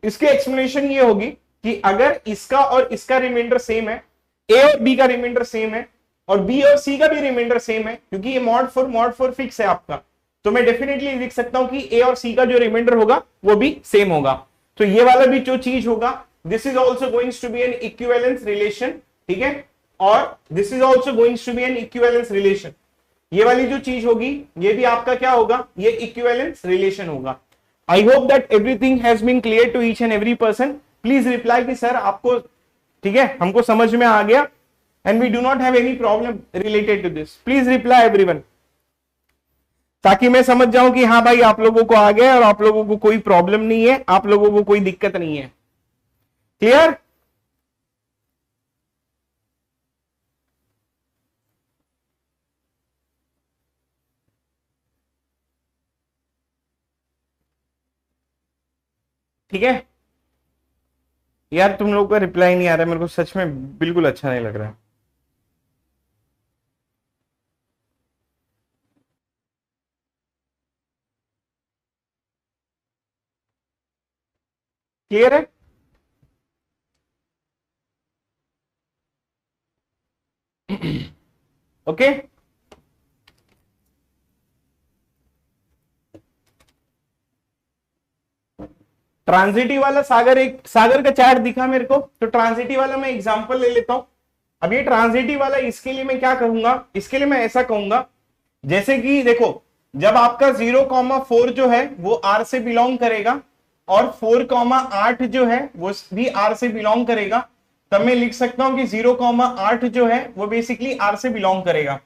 Speaker 1: इसकी एक्सप्लेनेशन ये होगी कि अगर इसका और इसका रिमाइंडर सेम है, ए और बी का रिमाइंडर सेम है, और बी और सी का भी रिमाइंडर सेम है, क्योंकि ये मॉड 4 फिक्स है आपका, तो मैं डेफिनेटली लिख सकता हूं कि ए और सी का जो रिमाइंडर होगा वो भी सेम होगा। तो ये वाला भी जो चीज होगा, this is also going to be an equivalence relation, ठीक है, और this is also going to be an equivalence relation. ये वाली जो चीज होगी ये भी आपका क्या होगा, ये इक्विवेलेंस रिलेशन होगा। I hope that everything has been clear to each and every person. Please reply कि सर आपको, ठीक है, हमको समझ में आ गया, and we do not have any problem related to this. Please reply everyone, ताकि मैं समझ जाऊं कि हाँ भाई आप लोगों को आ गया और आप लोगों को कोई प्रॉब्लम नहीं है, आप लोगों को कोई दिक्कत नहीं है। क्लियर? ठीक है यार, तुम लोगों का रिप्लाई नहीं आ रहा है, मेरे को सच में बिल्कुल अच्छा नहीं लग रहा है। क्लियर है? ओके ट्रांजिटिव वाला सागर का चैट दिखा मेरे को, तो ट्रांजिटिव वाला मैं एग्जांपल ले लेता हूं। अब ये ट्रांजिटिव वाला, इसके लिए मैं क्या कहूंगा, इसके लिए मैं ऐसा कहूंगा जैसे कि देखो, जब आपका 0,4 जो है वो आर से बिलोंग करेगा और 4,8 जो है वो भी आर से बिलोंग करेगा, तब मैं लिख सकता हूं कि 0,8 जो है वो बेसिकली आर से बिलोंग करेगा।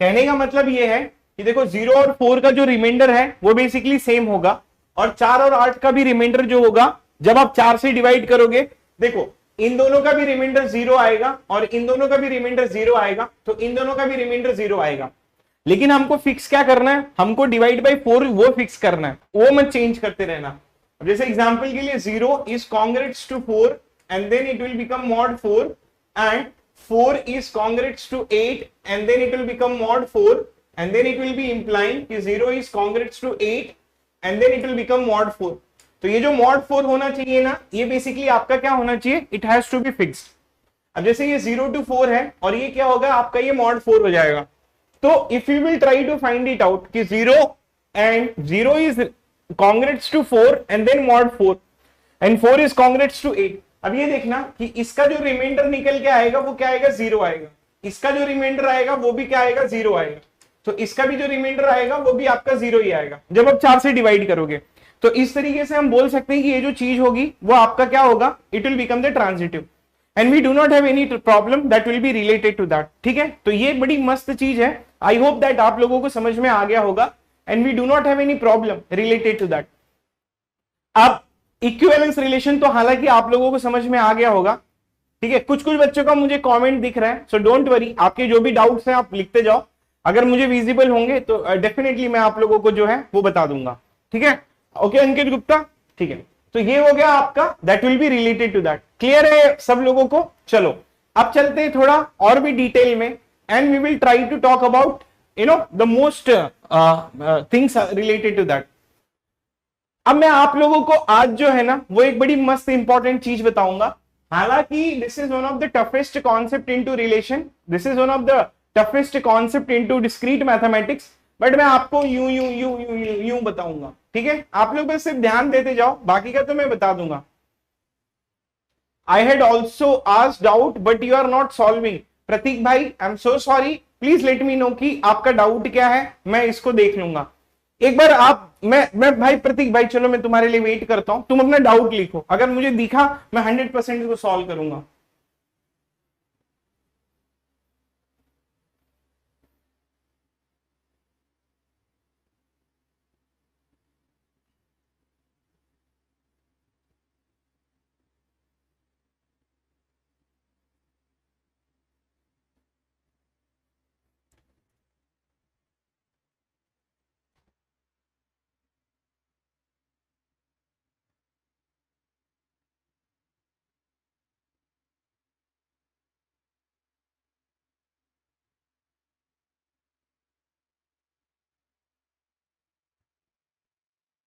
Speaker 1: कहने का मतलब ये है कि देखो 0 और 4 का जो रिमाइंडर है वो बेसिकली सेम होगा, और 4 और 8 का भी रिमाइंडर जो होगा जब आप 4 से डिवाइड करोगे, देखो इन दोनों का भी रिमाइंडर 0 आएगा और इन दोनों का भी रिमाइंडर 0 आएगा, तो इन दोनों का भी रिमाइंडर 0 आएगा। लेकिन हमको फिक्स क्या करना है, हमको डिवाइड बाई 4 वो फिक्स करना है, वो मत चेंज करते रहना। अब जैसे एग्जांपल के लिए 0 is congruent to 4 and then it will become mod 4, and 4 is congruous to 8 and then it will become mod 4, and then it will be implying कि 0 is congruous to 8 and then it will become mod 4। तो ये जो mod 4 होना चाहिए ना, ये basically आपका क्या होना चाहिए, it has to be fixed। अब जैसे ये 0 to 4 है और ये क्या होगा आपका, ये mod 4 हो जाएगा। तो if you will try to find it out कि 0 is congruous to 4 and then mod 4 and 4 is congruous to 8। अब ये देखना कि इसका जो रिमाइंडर निकल के आएगा वो क्या आएगा, 0 आएगा, इसका जो रिमाइंडर आएगा वो भी क्या आएगा, 0 आएगा, तो इसका भी जो रिमाइंडर आएगा वो भी आपका 0 ही आएगा जब आप 4 से डिवाइड करोगे। तो इस तरीके से हम बोल सकते हैं कि ये जो चीज होगी वो आपका क्या होगा, it will become the transitive, and we do not have any problem that will be related to that. ठीक है, तो ये बड़ी मस्त चीज है, आई होप दैट आप लोगों को समझ में आ गया होगा, and we do not have any problem related to that. अब इक्विवेलेंस रिलेशन तो हालांकि आप लोगों को समझ में आ गया होगा, ठीक है। कुछ कुछ बच्चों का मुझे कमेंट दिख रहा है, सो डोंट वरी, आपके जो भी डाउट्स हैं आप लिखते जाओ, अगर मुझे विजिबल होंगे तो डेफिनेटली मैं आप लोगों को जो है वो बता दूंगा। ठीक है, ओके अंकित गुप्ता, ठीक है। तो ये हो गया आपका, that will be related to that. Clear है सब लोगों को? चलो अब चलते हैं थोड़ा और भी डिटेल में, and we will try to talk about the most things related to that. अब मैं आप लोगों को आज जो है ना वो एक बड़ी मस्त इंपॉर्टेंट चीज बताऊंगा। हालांकि this is one of the toughest concept into relation, this is one of the toughest concept into discrete mathematics, but मैं आपको यूं यूं यूं यूं यूं यूं बताऊंगा, ठीक है? आप लोग बस सिर्फ ध्यान देते जाओ, बाकी का तो मैं बता दूंगा। I had also asked doubt but you are not solving. Prateek भाई I am so sorry, please let me know कि आपका डाउट क्या है, मैं इसको देख लूंगा। एक बार आप मैं भाई प्रतीक भाई, चलो मैं तुम्हारे लिए वेट करता हूं, तुम अपना डाउट लिखो, अगर मुझे दिखा मैं 100% इसको सॉल्व करूंगा।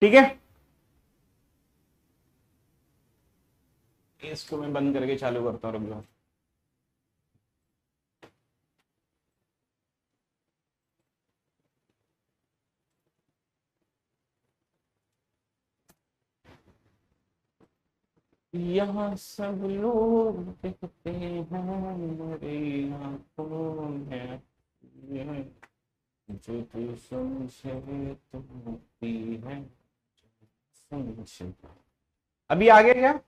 Speaker 1: ठीक है, इसको मैं बंद करके चालू करता हूँ, रुक जाओ। यहाँ सब लोग देखते हैं मेरी आंखों में, यह जो तू समझे तो होती है समझ। अभी आ गया क्या?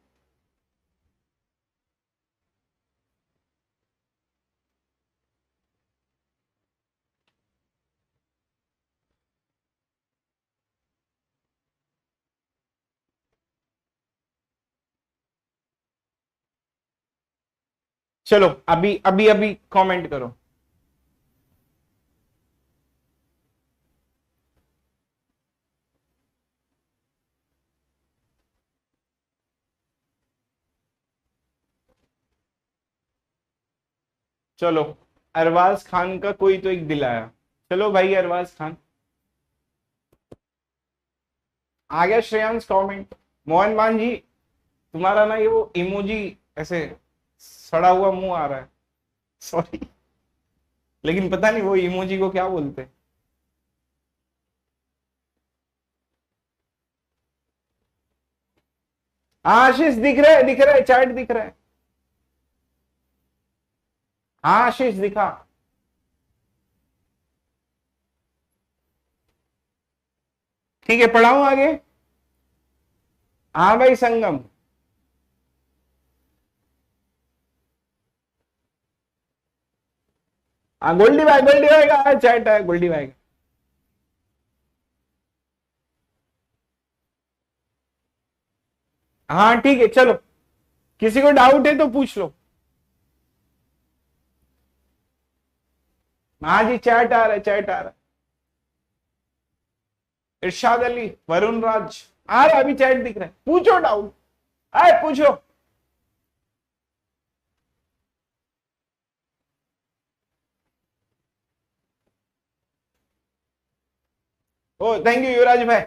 Speaker 1: चलो अभी अभी अभी कमेंट करो। चलो, अरबाज खान का कोई तो एक दिल आया। चलो भाई अरबाज खान आ गया। श्रेयांश कमेंट। मोहन मान जी, तुम्हारा ना ये वो इमोजी ऐसे सड़ा हुआ मुंह आ रहा है, सॉरी, लेकिन पता नहीं वो इमोजी को क्या बोलते हैं। हाँ आशीष दिख रहा है, दिख रहा है, चैट दिख रहा है। हाँ आशीष दिखा। ठीक है, पढ़ाऊं आगे? हाँ भाई संगम। हाँ गोल्डी भाई का चैट है, गोल्डी भाई का। हाँ ठीक है, चलो किसी को डाउट है तो पूछ लो। हाँ जी चैट आ रहा है, चैट आ रहा है। इरशाद अली, वरुण राज आ रहा है, अभी चैट दिख रहा है, पूछो डाउट, आए पूछो। ओ थैंक यू युवराज भाई।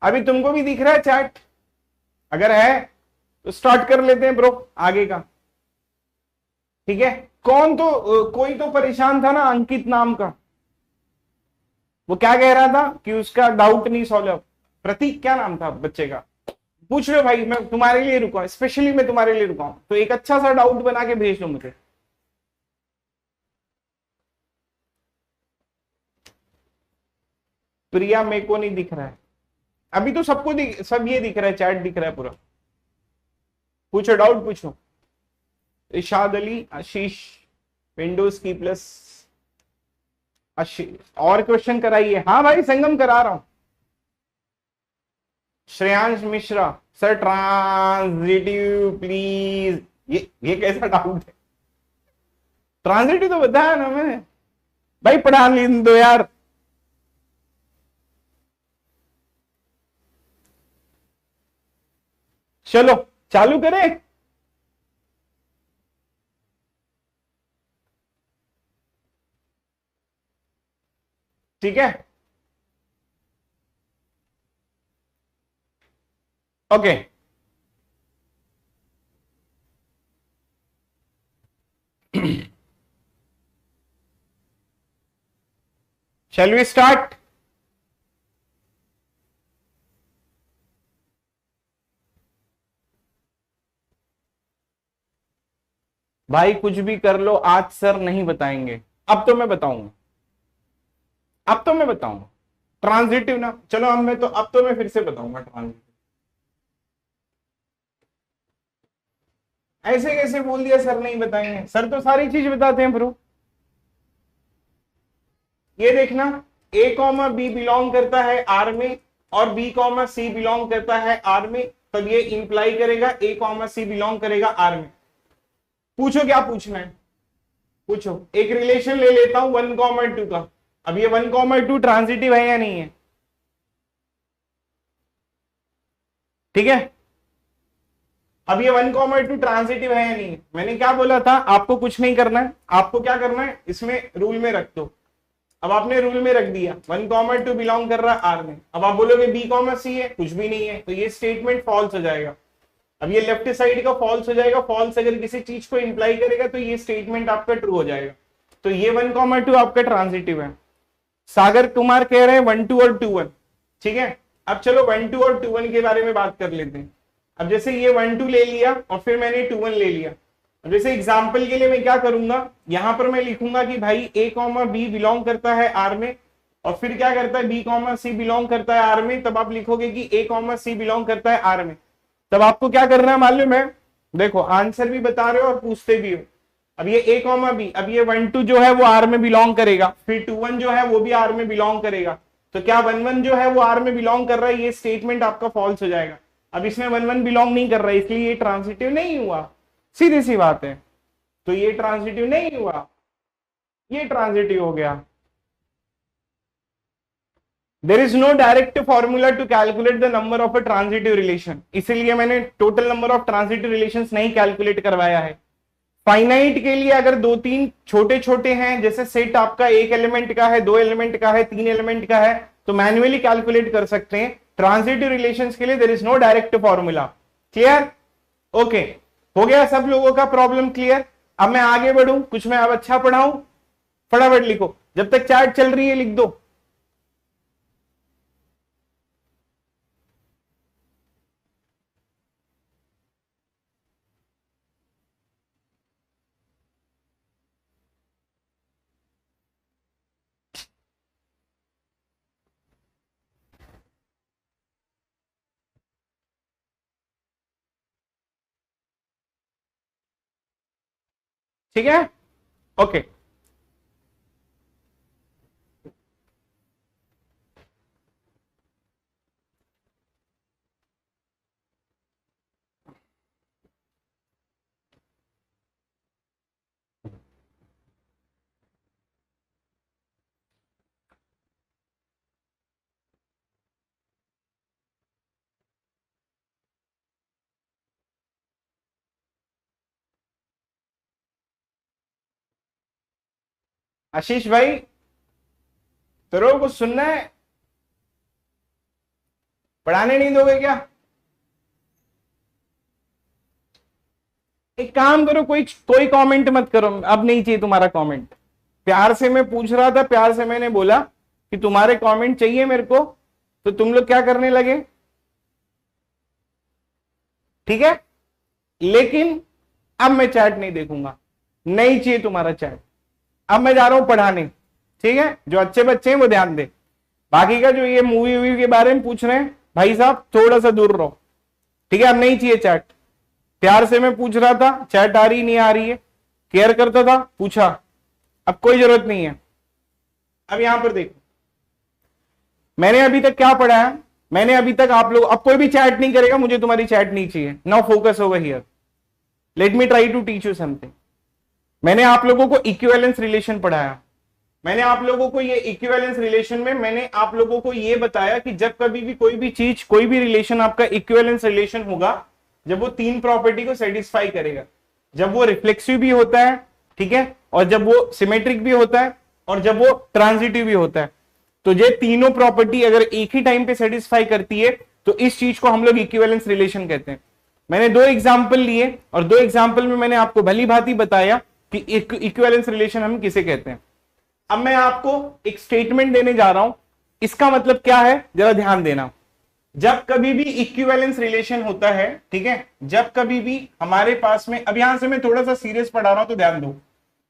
Speaker 1: अभी तुमको भी दिख रहा है चैट? अगर है तो स्टार्ट कर लेते हैं ब्रो आगे का। ठीक है, कौन तो कोई तो परेशान था ना अंकित नाम का, वो क्या कह रहा था कि उसका डाउट नहीं सॉल्व। प्रतीक क्या नाम था बच्चे का? पूछ लो भाई, मैं तुम्हारे लिए रुका हूं, स्पेशली मैं तुम्हारे लिए रुका हूं, तो एक अच्छा सा डाउट बना के भेज दो मुझे। प्रिया मेरे को नहीं दिख रहा है अभी, तो सबको सब ये दिख रहा है, चैट दिख रहा है पूरा। पूछो डाउट पूछो। इशाद अली, आशीष, विंडोज की प्लस, और क्वेश्चन कराइए। हाँ भाई संगम करा रहा हूं। Shreyansh Mishra, sir transitive please. ये कैसा डाउट है? ट्रांजिटिव तो बताया ना मैंने भाई, पढ़ा लेने दो यार। चलो चालू करें। ठीक है, ओके। Shall we start? भाई कुछ भी कर लो, आज सर नहीं बताएंगे। अब तो मैं बताऊंगा, अब तो मैं बताऊंगा ट्रांजिटिव ना। चलो अब तो मैं फिर से बताऊंगा ट्रांजिटिव। ऐसे कैसे बोल दिया सर नहीं बताएंगे? सर तो सारी चीज बताते हैं ब्रो। ये देखना, ए कॉमा बी बिलोंग करता है आर में और बी कॉमा सी बिलोंग करता है आर में, तब ये इंप्लाई करेगा ए कॉमा सी बिलोंग करेगा आर में। पूछो क्या पूछना है, पूछो। एक रिलेशन ले लेता हूं 1,2 का। अब ये 1,2 ट्रांजिटिव है या नहीं है? ठीक है, अब ये 1,2 ट्रांजिटिव है या नहीं है? मैंने क्या बोला था, आपको कुछ नहीं करना है, आपको क्या करना है, इसमें रूल में रख दो। अब आपने रूल में रख दिया 1,2 बिलोंग कर रहा है आर में। अब आप बोलोगे बी कॉमा सी है, कुछ भी नहीं है, तो ये स्टेटमेंट फॉल्स हो जाएगा। अब ये लेफ्ट साइड का फॉल्स हो जाएगा। फॉल्स अगर किसी चीज को इंप्लाई करेगा तो ये स्टेटमेंट आपका ट्रू हो जाएगा। तो ये 1,2 आपका ट्रांजिटिव है। सागर कुमार कह रहे हैं 1,2 और 2,1। ठीक है, अब चलो 1,2 और 2,1 के बारे में बात कर लेते हैं। अब जैसे ये 1,2 ले लिया और फिर मैंने 2,1 ले लिया। अब जैसे एग्जाम्पल के लिए मैं क्या करूंगा, यहां पर मैं लिखूंगा कि भाई ए कॉमा बी बिलोंग करता है आर में, और फिर क्या करता है बी कॉमा सी बिलोंग करता है आर में। तब आप लिखोगे कि ए कॉमा सी बिलोंग करता है आर में। तब आपको क्या करना है मालूम है, देखो आंसर भी बता रहे हो और पूछते भी हो। अब ये ए कॉमा बी, अब ये 1,2 जो है वो आर में बिलोंग करेगा, फिर 2,1 जो है वो भी आर में बिलोंग करेगा। तो क्या 1,1 जो है वो आर में बिलोंग कर रहा है? ये स्टेटमेंट आपका फॉल्स हो जाएगा। अब इसमें 1,1 बिलोंग नहीं कर रहा है, इसलिए ये ट्रांजिटिव नहीं हुआ। सीधी सी बात है, तो ये ट्रांजिटिव नहीं हुआ, ये ट्रांजिटिव हो गया। There is no direct formula to calculate the number of a transitive relation, इसीलिए मैंने total number of transitive relations नहीं कैलकुलेट करवाया है। फाइनाइट के लिए अगर 2-3 छोटे छोटे हैं, जैसे सेट आपका 1 एलिमेंट का है, 2 एलिमेंट का है, 3 एलिमेंट का है, तो मैन्युअली कैलकुलेट कर सकते हैं। ट्रांजिटिव रिलेशंस के लिए there is no direct formula. Clear? Okay, हो गया सब लोगों का प्रॉब्लम क्लियर? अब मैं आगे बढ़ूं, कुछ मैं अब अच्छा पढ़ाऊं। फटाफट लिखो, जब तक चैट चल रही है लिख दो। ठीक है, ओके। आशीष भाई, तेरे को कुछ सुनना है? पढ़ाने नहीं दोगे क्या? एक काम करो, कोई कोई कमेंट मत करो, अब नहीं चाहिए तुम्हारा कमेंट। प्यार से मैं पूछ रहा था, प्यार से मैंने बोला कि तुम्हारे कमेंट चाहिए मेरे को, तो तुम लोग क्या करने लगे? ठीक है, लेकिन अब मैं चैट नहीं देखूंगा, नहीं चाहिए तुम्हारा चैट। अब मैं जा रहा हूं पढ़ाने। ठीक है, जो अच्छे बच्चे हैं वो ध्यान दे। बाकी का जो ये मूवी वूवी के बारे में पूछ रहे हैं, भाई साहब थोड़ा सा दूर रहो। ठीक है, अब नहीं चाहिए चैट। प्यार से मैं पूछ रहा था चैट आ रही नहीं आ रही है, केयर करता था, पूछा, अब कोई जरूरत नहीं है। अब यहां पर देखो, मैंने अभी तक क्या पढ़ा है, मैंने अभी तक आप लोग, अब कोई भी चैट नहीं करेगा, मुझे तुम्हारी चैट नहीं चाहिए। Now focus over here, let me try to teach you something. मैंने आप लोगों को इक्विवेलेंस रिलेशन पढ़ाया। मैंने आप लोगों को ये इक्विवेलेंस रिलेशन में मैंने आप लोगों को ये बताया कि जब कभी भी कोई भी चीज, कोई भी रिलेशन आपका इक्विवेलेंस रिलेशन होगा, जब वो 3 प्रॉपर्टी को सेटिस्फाई करेगा, जब वो रिफ्लेक्सिव भी होता है, ठीक है, और जब वो सिमेट्रिक भी होता है, और जब वो ट्रांजिटिव भी होता है। तो ये तीनों प्रॉपर्टी अगर एक ही टाइम पे सेटिस्फाई करती है तो इस चीज को हम लोग इक्विवेलेंस रिलेशन कहते हैं। मैंने 2 एग्जाम्पल लिए और 2 एग्जाम्पल में मैंने आपको भली भांति बताया कि इक्विवेलेंस रिलेशन हम किसे कहते हैं। अब मैं आपको एक स्टेटमेंट देने जा रहा हूं, इसका मतलब क्या है जरा ध्यान देना। जब कभी भी इक्विवेलेंस रिलेशन होता है, ठीक है, जब कभी भी हमारे पास में, अब यहां से मैं थोड़ा सा सीरियस पढ़ा रहा हूं तो ध्यान दो,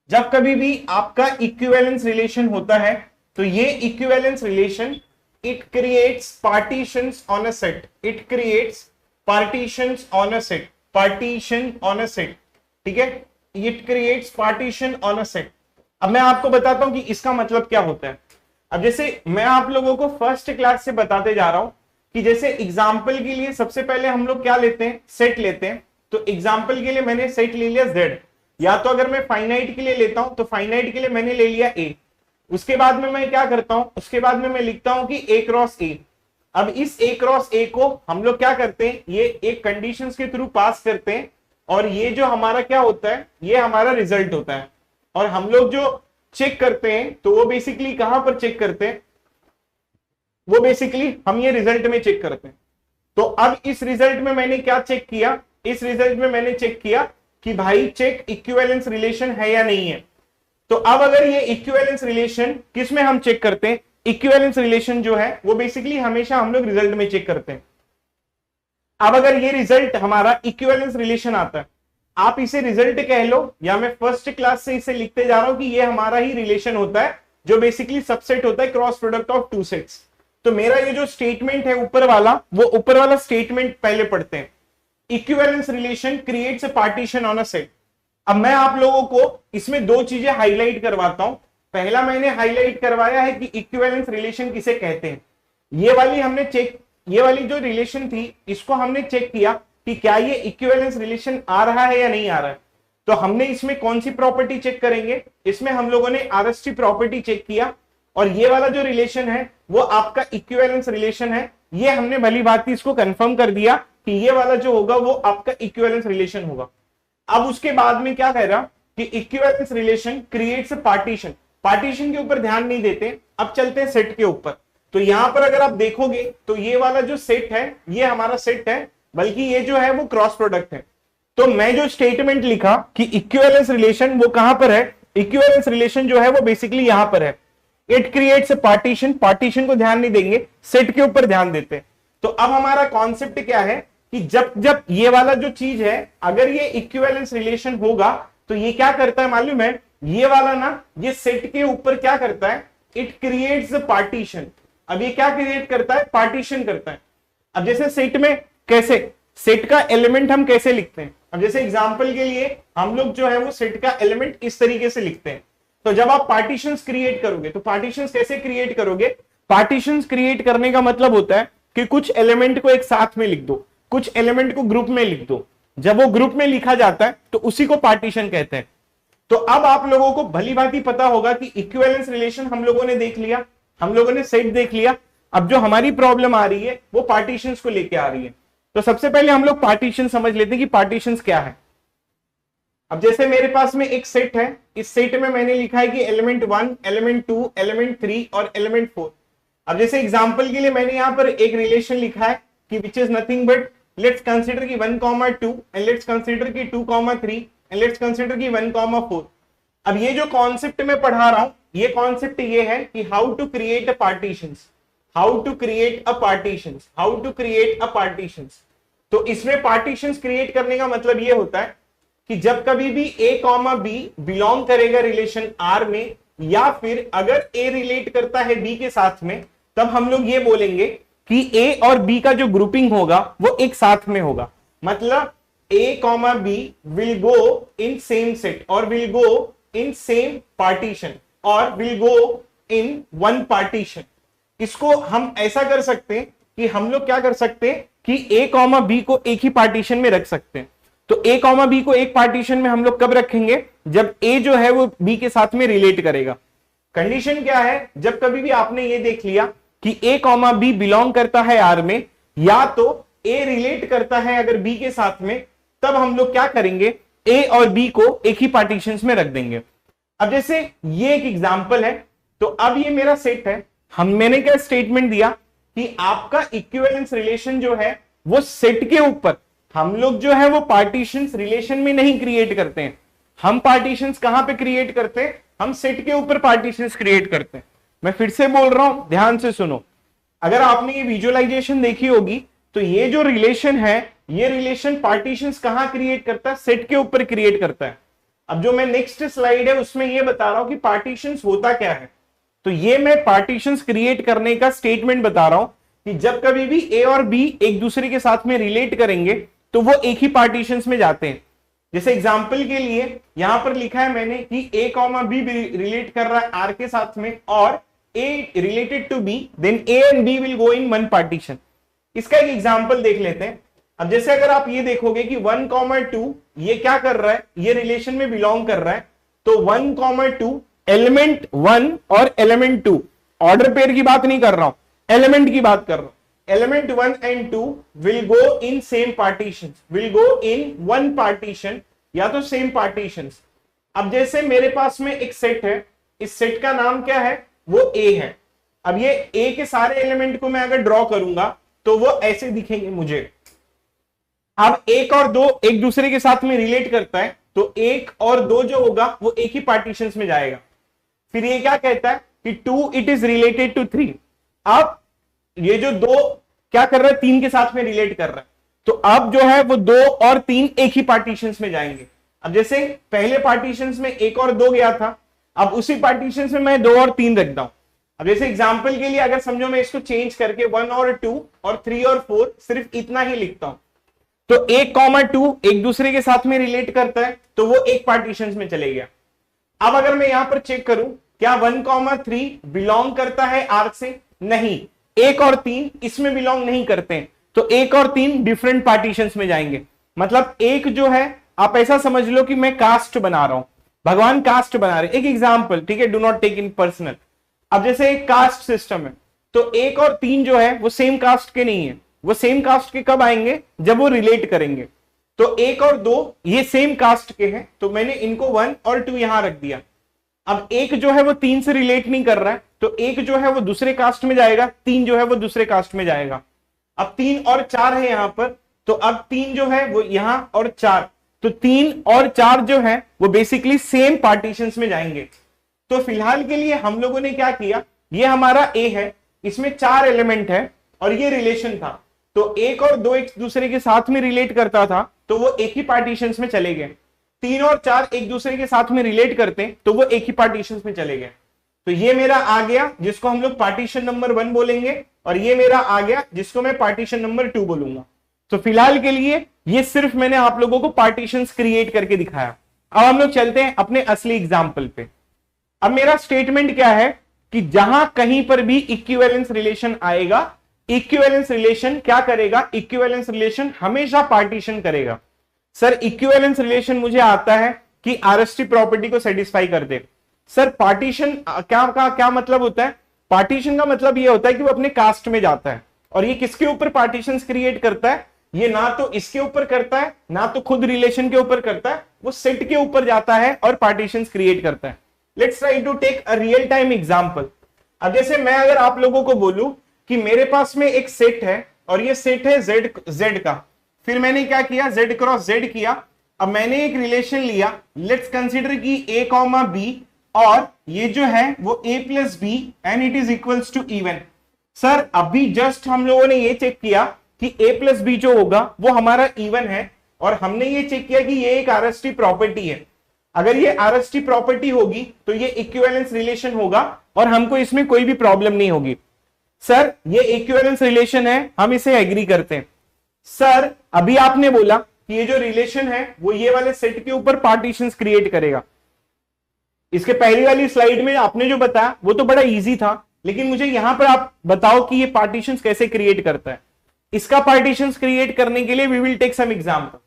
Speaker 1: जब कभी भी आपका इक्विवेलेंस रिलेशन होता है तो ये equivalence relation it creates partitions on a set, it creates partitions on a set, partition on a set, ठीक है, it creates partition on a set. अब मैं आपको बताता हूं कि इसका मतलब क्या होता है। अब जैसे मैं आप लोगों को फर्स्ट क्लास से बताते जा रहा हूं कि जैसे एग्जाम्पल के लिए सबसे पहले हम लोग क्या लेते हैं, सेट लेते हैं। तो एग्जाम्पल के लिए मैंने सेट ले लिया Z, या तो अगर मैं फाइनाइट के लिए लेता हूं तो फाइनाइट के लिए मैंने ले लिया A। उसके बाद में मैं क्या करता हूं, उसके बाद में मैं लिखता हूं कि A क्रॉस A। अब इस A क्रॉस A को हम लोग क्या करते हैं, ये एक कंडीशंस के थ्रू पास करते हैं और ये जो हमारा क्या होता है, ये हमारा रिजल्ट होता है। और हम लोग जो चेक करते हैं तो वो बेसिकली कहां पर चेक करते हैं, वो बेसिकली हम ये रिजल्ट में चेक करते हैं। तो अब इस रिजल्ट में मैंने क्या चेक किया, इस रिजल्ट में मैंने चेक किया कि भाई चेक इक्विवेलेंस रिलेशन है या नहीं है। तो अब अगर ये इक्विवेलेंस रिलेशन किस में हम चेक करते हैं, इक्विवेलेंस रिलेशन जो है वो बेसिकली हमेशा हम लोग रिजल्ट में चेक करते हैं। अब अगर ये रिजल्ट हमारा इक्विवेलेंस रिलेशन आता है, आप इसे रिजल्ट कह लो या मैं फर्स्ट क्लास से इसे लिखते जा रहा हूं कि ये हमारा ही रिलेशन होता है जो बेसिकली सबसेट होता है cross product of two sets. तो मेरा ये जो स्टेटमेंट है ऊपर वाला, वो ऊपर वाला स्टेटमेंट पहले पढ़ते हैं, equivalence relation creates a partition on a set. अब मैं आप लोगों को इसमें दो चीजें हाईलाइट करवाता हूं। पहला मैंने हाईलाइट करवाया है कि इक्विवेलेंस रिलेशन किसे कहते हैं। ये वाली हमने चेक, ये वाली जो रिलेशन थी इसको हमने चेक किया कि क्या ये इक्विवेलेंस रिलेशन आ रहा है या नहीं आ रहा है। तो हमने इसमें कौन सी प्रॉपर्टी चेक करेंगे, इसमें हम लोगों ने आरएसटी प्रॉपर्टी चेक किया और ये वाला जो रिलेशन है वो आपका इक्विवेलेंस रिलेशन है। ये हमने भली बात इसको कंफर्म कर दिया कि ये वाला जो होगा वो आपका इक्विवेलेंस रिलेशन होगा। अब उसके बाद में क्या कह रहा कि equivalence relation creates partition, partition के ऊपर ध्यान नहीं देते, अब चलते हैं सेट के ऊपर। तो यहां पर अगर आप देखोगे तो ये वाला जो सेट है ये हमारा सेट है, बल्कि ये जो है वो क्रॉस प्रोडक्ट है। तो मैं जो स्टेटमेंट लिखा कि इक्विवेलेंस रिलेशन वो कहां पर है, इक्विवेलेंस रिलेशन जो है वो बेसिकली यहां पर है, इट क्रिएट्स पार्टीशन, पार्टीशन को ध्यान नहीं देंगे, सेट के ऊपर ध्यान देते हैं। तो अब हमारा कॉन्सेप्ट क्या है कि जब जब ये वाला जो चीज है अगर ये इक्विवेलेंस रिलेशन होगा तो ये क्या करता है मालूम है, ये वाला ना ये सेट के ऊपर क्या करता है, इट क्रिएट्स पार्टीशन। अब ये क्या क्रिएट करता है, पार्टीशन करता है। अब जैसे सेट में कैसे, सेट का एलिमेंट हम कैसे लिखते हैं, अब जैसे एग्जांपल के लिए हम लोग जो है वो सेट का एलिमेंट इस तरीके से लिखते हैं। तो जब आप पार्टीशंस क्रिएट करोगे तो पार्टीशंस कैसे क्रिएट करोगे, पार्टीशंस क्रिएट करने का मतलब होता है कि कुछ एलिमेंट को एक साथ में लिख दो, कुछ एलिमेंट को ग्रुप में लिख दो। जब वो ग्रुप में लिखा जाता है तो उसी को पार्टीशन कहते हैं। तो अब आप लोगों को भली भांति पता होगा कि इक्विवेलेंस रिलेशन हम लोगों ने देख लिया, हम लोगों ने सेट देख लिया। अब जो हमारी प्रॉब्लम आ रही है वो पार्टीशंस को लेके आ रही है। तो सबसे पहले हम लोग पार्टीशन समझ लेते हैं कि पार्टीशंस क्या है। अब जैसे मेरे पास में एक सेट है, इस सेट में मैंने लिखा है कि एलिमेंट 1, एलिमेंट 2, एलिमेंट 3 और एलिमेंट 4। अब जैसे एग्जांपल के लिए मैंने यहां पर एक रिलेशन लिखा है कि which is nothing but let's consider की 1,2 एंड लेट्स कंसीडर की 2,3 एंड लेट्स कंसीडर की 1,4। अब ये जो कॉन्सेप्ट मैं पढ़ा रहा हूं ये कॉन्सेप्ट ये है कि how to create a partitions, how to create a partitions, how to create a partitions. तो इसमें पार्टीशंस क्रिएट करने का मतलब ये होता है कि जब कभी भी A, B बिलोंग करेगा रिलेशन R में, या फिर अगर A रिलेट करता है B के साथ में, तब हम लोग ये बोलेंगे कि A और B का जो ग्रुपिंग होगा वो एक साथ में होगा। मतलब A, B will go in same set और will go in same partition और will go in one partition. इसको हम ऐसा कर सकते हैं कि हम लोग क्या कर सकते हैं कि A, B को एक ही पार्टीशन में रख सकते हैं। तो A, B को एक पार्टीशन में हम लोग कब रखेंगे, जब A जो है वो B के साथ में रिलेट करेगा। कंडीशन क्या है, जब कभी भी आपने ये देख लिया कि A, B बिलोंग करता है R में, या तो A रिलेट करता है अगर B के साथ में, तब हम लोग क्या करेंगे, A और B को एक ही पार्टीशंस में रख देंगे। अब जैसे ये एक एग्जांपल है, तो अब ये मेरा सेट है, मैंने क्या स्टेटमेंट दिया कि आपका इक्विवेलेंस रिलेशन जो है वो सेट के ऊपर, हम लोग जो है वो पार्टीशंस रिलेशन में नहीं क्रिएट करते हैं, हम पार्टीशंस कहां पे क्रिएट करते हैं, हम सेट के ऊपर पार्टीशंस क्रिएट करते हैं। मैं फिर से बोल रहा हूं, ध्यान से सुनो। अगर आपने ये विजुअलाइजेशन देखी होगी तो ये जो रिलेशन है, ये रिलेशन पार्टीशंस कहां क्रिएट करता है? सेट के ऊपर क्रिएट करता है। अब जो मैं नेक्स्ट स्लाइड है उसमें ये बता रहा हूं कि पार्टीशंस होता क्या है। तो ये मैं पार्टीशंस क्रिएट करने का स्टेटमेंट बता रहा हूं कि जब कभी भी ए और बी एक दूसरे के साथ में रिलेट करेंगे तो वो एक ही पार्टीशंस में जाते हैं। जैसे एग्जांपल के लिए यहां पर लिखा है मैंने कि ए कॉमा बी रिलेट कर रहा है आर के साथ में और A related to B, then A and B will go in one partition. इसका एक एग्जांपल देख लेते हैं। अब जैसे अगर आप ये देखोगे कि 1,2 ये क्या कर रहा है, ये रिलेशन में बिलोंग कर रहा है, तो 1,2 एलिमेंट 1 और एलिमेंट 2, ऑर्डर पेयर की बात नहीं कर रहा हूं, एलिमेंट की बात कर रहा हूं। Element 1 and 2 will go in same partition, will go in one partition या तो सेम पार्टीशन। अब जैसे मेरे पास में एक सेट है, इस सेट का नाम क्या है? वो ए है। अब ये ए के सारे एलिमेंट को मैं अगर ड्रॉ करूंगा तो वो ऐसे दिखेंगे मुझे। अब 1 और 2 एक दूसरे के साथ में रिलेट करता है, तो 1 और 2 जो होगा वो एक ही पार्टीशंस में जाएगा। फिर ये क्या कहता है कि 2 इट इज रिलेटेड टू 3। अब ये जो 2 क्या कर रहा है? 3 के साथ में रिलेट कर रहा है, तो अब जो है वो 2 और 3 एक ही पार्टीशंस में जाएंगे। अब जैसे पहले पार्टीशंस में 1 और 2 गया था, अब उसी पार्टीशंस में मैं 2 और 3 रख दूं। अब जैसे एग्जांपल के लिए अगर समझो मैं इसको चेंज करके 1 और 2 और 3 और 4 सिर्फ इतना ही लिखता हूं, तो 1,2 एक दूसरे के साथ में रिलेट करता है, तो वो एक पार्टीशंस में चले गया। अब अगर मैं यहां पर चेक करूं, क्या 1,3 बिलोंग करता है आर से? नहीं, 1 और 3 इसमें बिलोंग नहीं करते हैं, तो 1 और 3 डिफरेंट पार्टीशंस में जाएंगे। मतलब एक जो है, आप ऐसा समझ लो कि मैं कास्ट बना रहा हूं, भगवान कास्ट बना रहे। एक एग्जाम्पल, ठीक है, do not take in personal. अब जैसे एक कास्ट सिस्टम है, तो 1 और 3 जो है वो सेम कास्ट के नहीं है। वो सेम कास्ट के कब आएंगे? जब वो रिलेट करेंगे। तो 1 और 2 ये सेम कास्ट के हैं, तो मैंने इनको 1 और 2 यहां रख दिया। अब 1 जो है वो 3 से रिलेट नहीं कर रहा है, तो 1 जो है वो दूसरे कास्ट में जाएगा, 3 जो है वो दूसरे कास्ट में जाएगा। अब 3 और 4 है यहां पर, तो अब 3 जो है वो यहां और 4, तो 3 और 4 जो है वो बेसिकली सेम पार्टीशंस में जाएंगे। तो फिलहाल के लिए हम लोगों ने क्या किया, ये हमारा ए है, इसमें 4 एलिमेंट है और ये रिलेशन था, तो 1 और 2 एक दूसरे के साथ में रिलेट करता था, तो वो एक ही पार्टीशंस में चले गए। 3 और 4 एक दूसरे के साथ में रिलेट करते, तो वो एक ही पार्टीशंस में चले गए। तो ये मेरा आ गया जिसको हम लोग पार्टीशन नंबर 1 बोलेंगे, और ये मेरा आ गया जिसको मैं पार्टीशन नंबर 2 बोलूंगा। तो फिलहाल के लिए ये सिर्फ मैंने आप लोगों को पार्टीशंस क्रिएट करके दिखाया। अब हम लोग चलते हैं अपने असली एग्जाम्पल पे। अब मेरा स्टेटमेंट क्या है कि जहां कहीं पर भी इक्विवेलेंस रिलेशन आएगा, इक्विवेलेंस रिलेशन क्या करेगा? इक्विवेलेंस रिलेशन हमेशा पार्टीशन करेगा। सर इक्विवेलेंस रिलेशन मुझे आता है कि आरएसटी प्रॉपर्टी को सेटिस्फाई कर दे। सर पार्टीशन क्या मतलब होता है? पार्टीशन का मतलब ये होता है कि वो अपने कास्ट में जाता है, और ये किसके ऊपर पार्टीशंस क्रिएट करता है? ये ना तो इसके ऊपर करता है, ना तो खुद रिलेशन के ऊपर करता है, वो सेट के ऊपर जाता है और पार्टीशंस क्रिएट करता है। Let's try to take a real time example. अब जैसे मैं अगर आप लोगों को बोलूं कि मेरे पास में एक सेट है और ये सेट है z का, फिर मैंने क्या किया? z क्रॉस z किया। अब मैंने एक रिलेशन लिया, लेट्स कंसीडर कि a कॉमा b, और ये जो है वो a plus b and it is equals to even. Sir अभी जस्ट हम लोगों ने ये चेक किया कि a प्लस बी जो होगा वो हमारा इवन है, और हमने ये चेक किया कि ये एक आरएसटी प्रॉपर्टी है। अगर ये आरएसटी प्रॉपर्टी होगी तो ये इक्विवेलेंस रिलेशन होगा और हमको इसमें कोई भी प्रॉब्लम नहीं होगी। सर ये इक्विवेलेंस रिलेशन है, हम इसे एग्री करते हैं। सर अभी आपने बोला कि ये जो रिलेशन है वो ये वाले सेट के ऊपर पार्टीशंस क्रिएट करेगा। इसके पहली वाली स्लाइड में आपने जो बताया वो तो बड़ा इजी था, लेकिन मुझे यहां पर आप बताओ कि ये पार्टीशंस कैसे क्रिएट करता है। इसका पार्टीशंस क्रिएट करने के लिए we will take some example.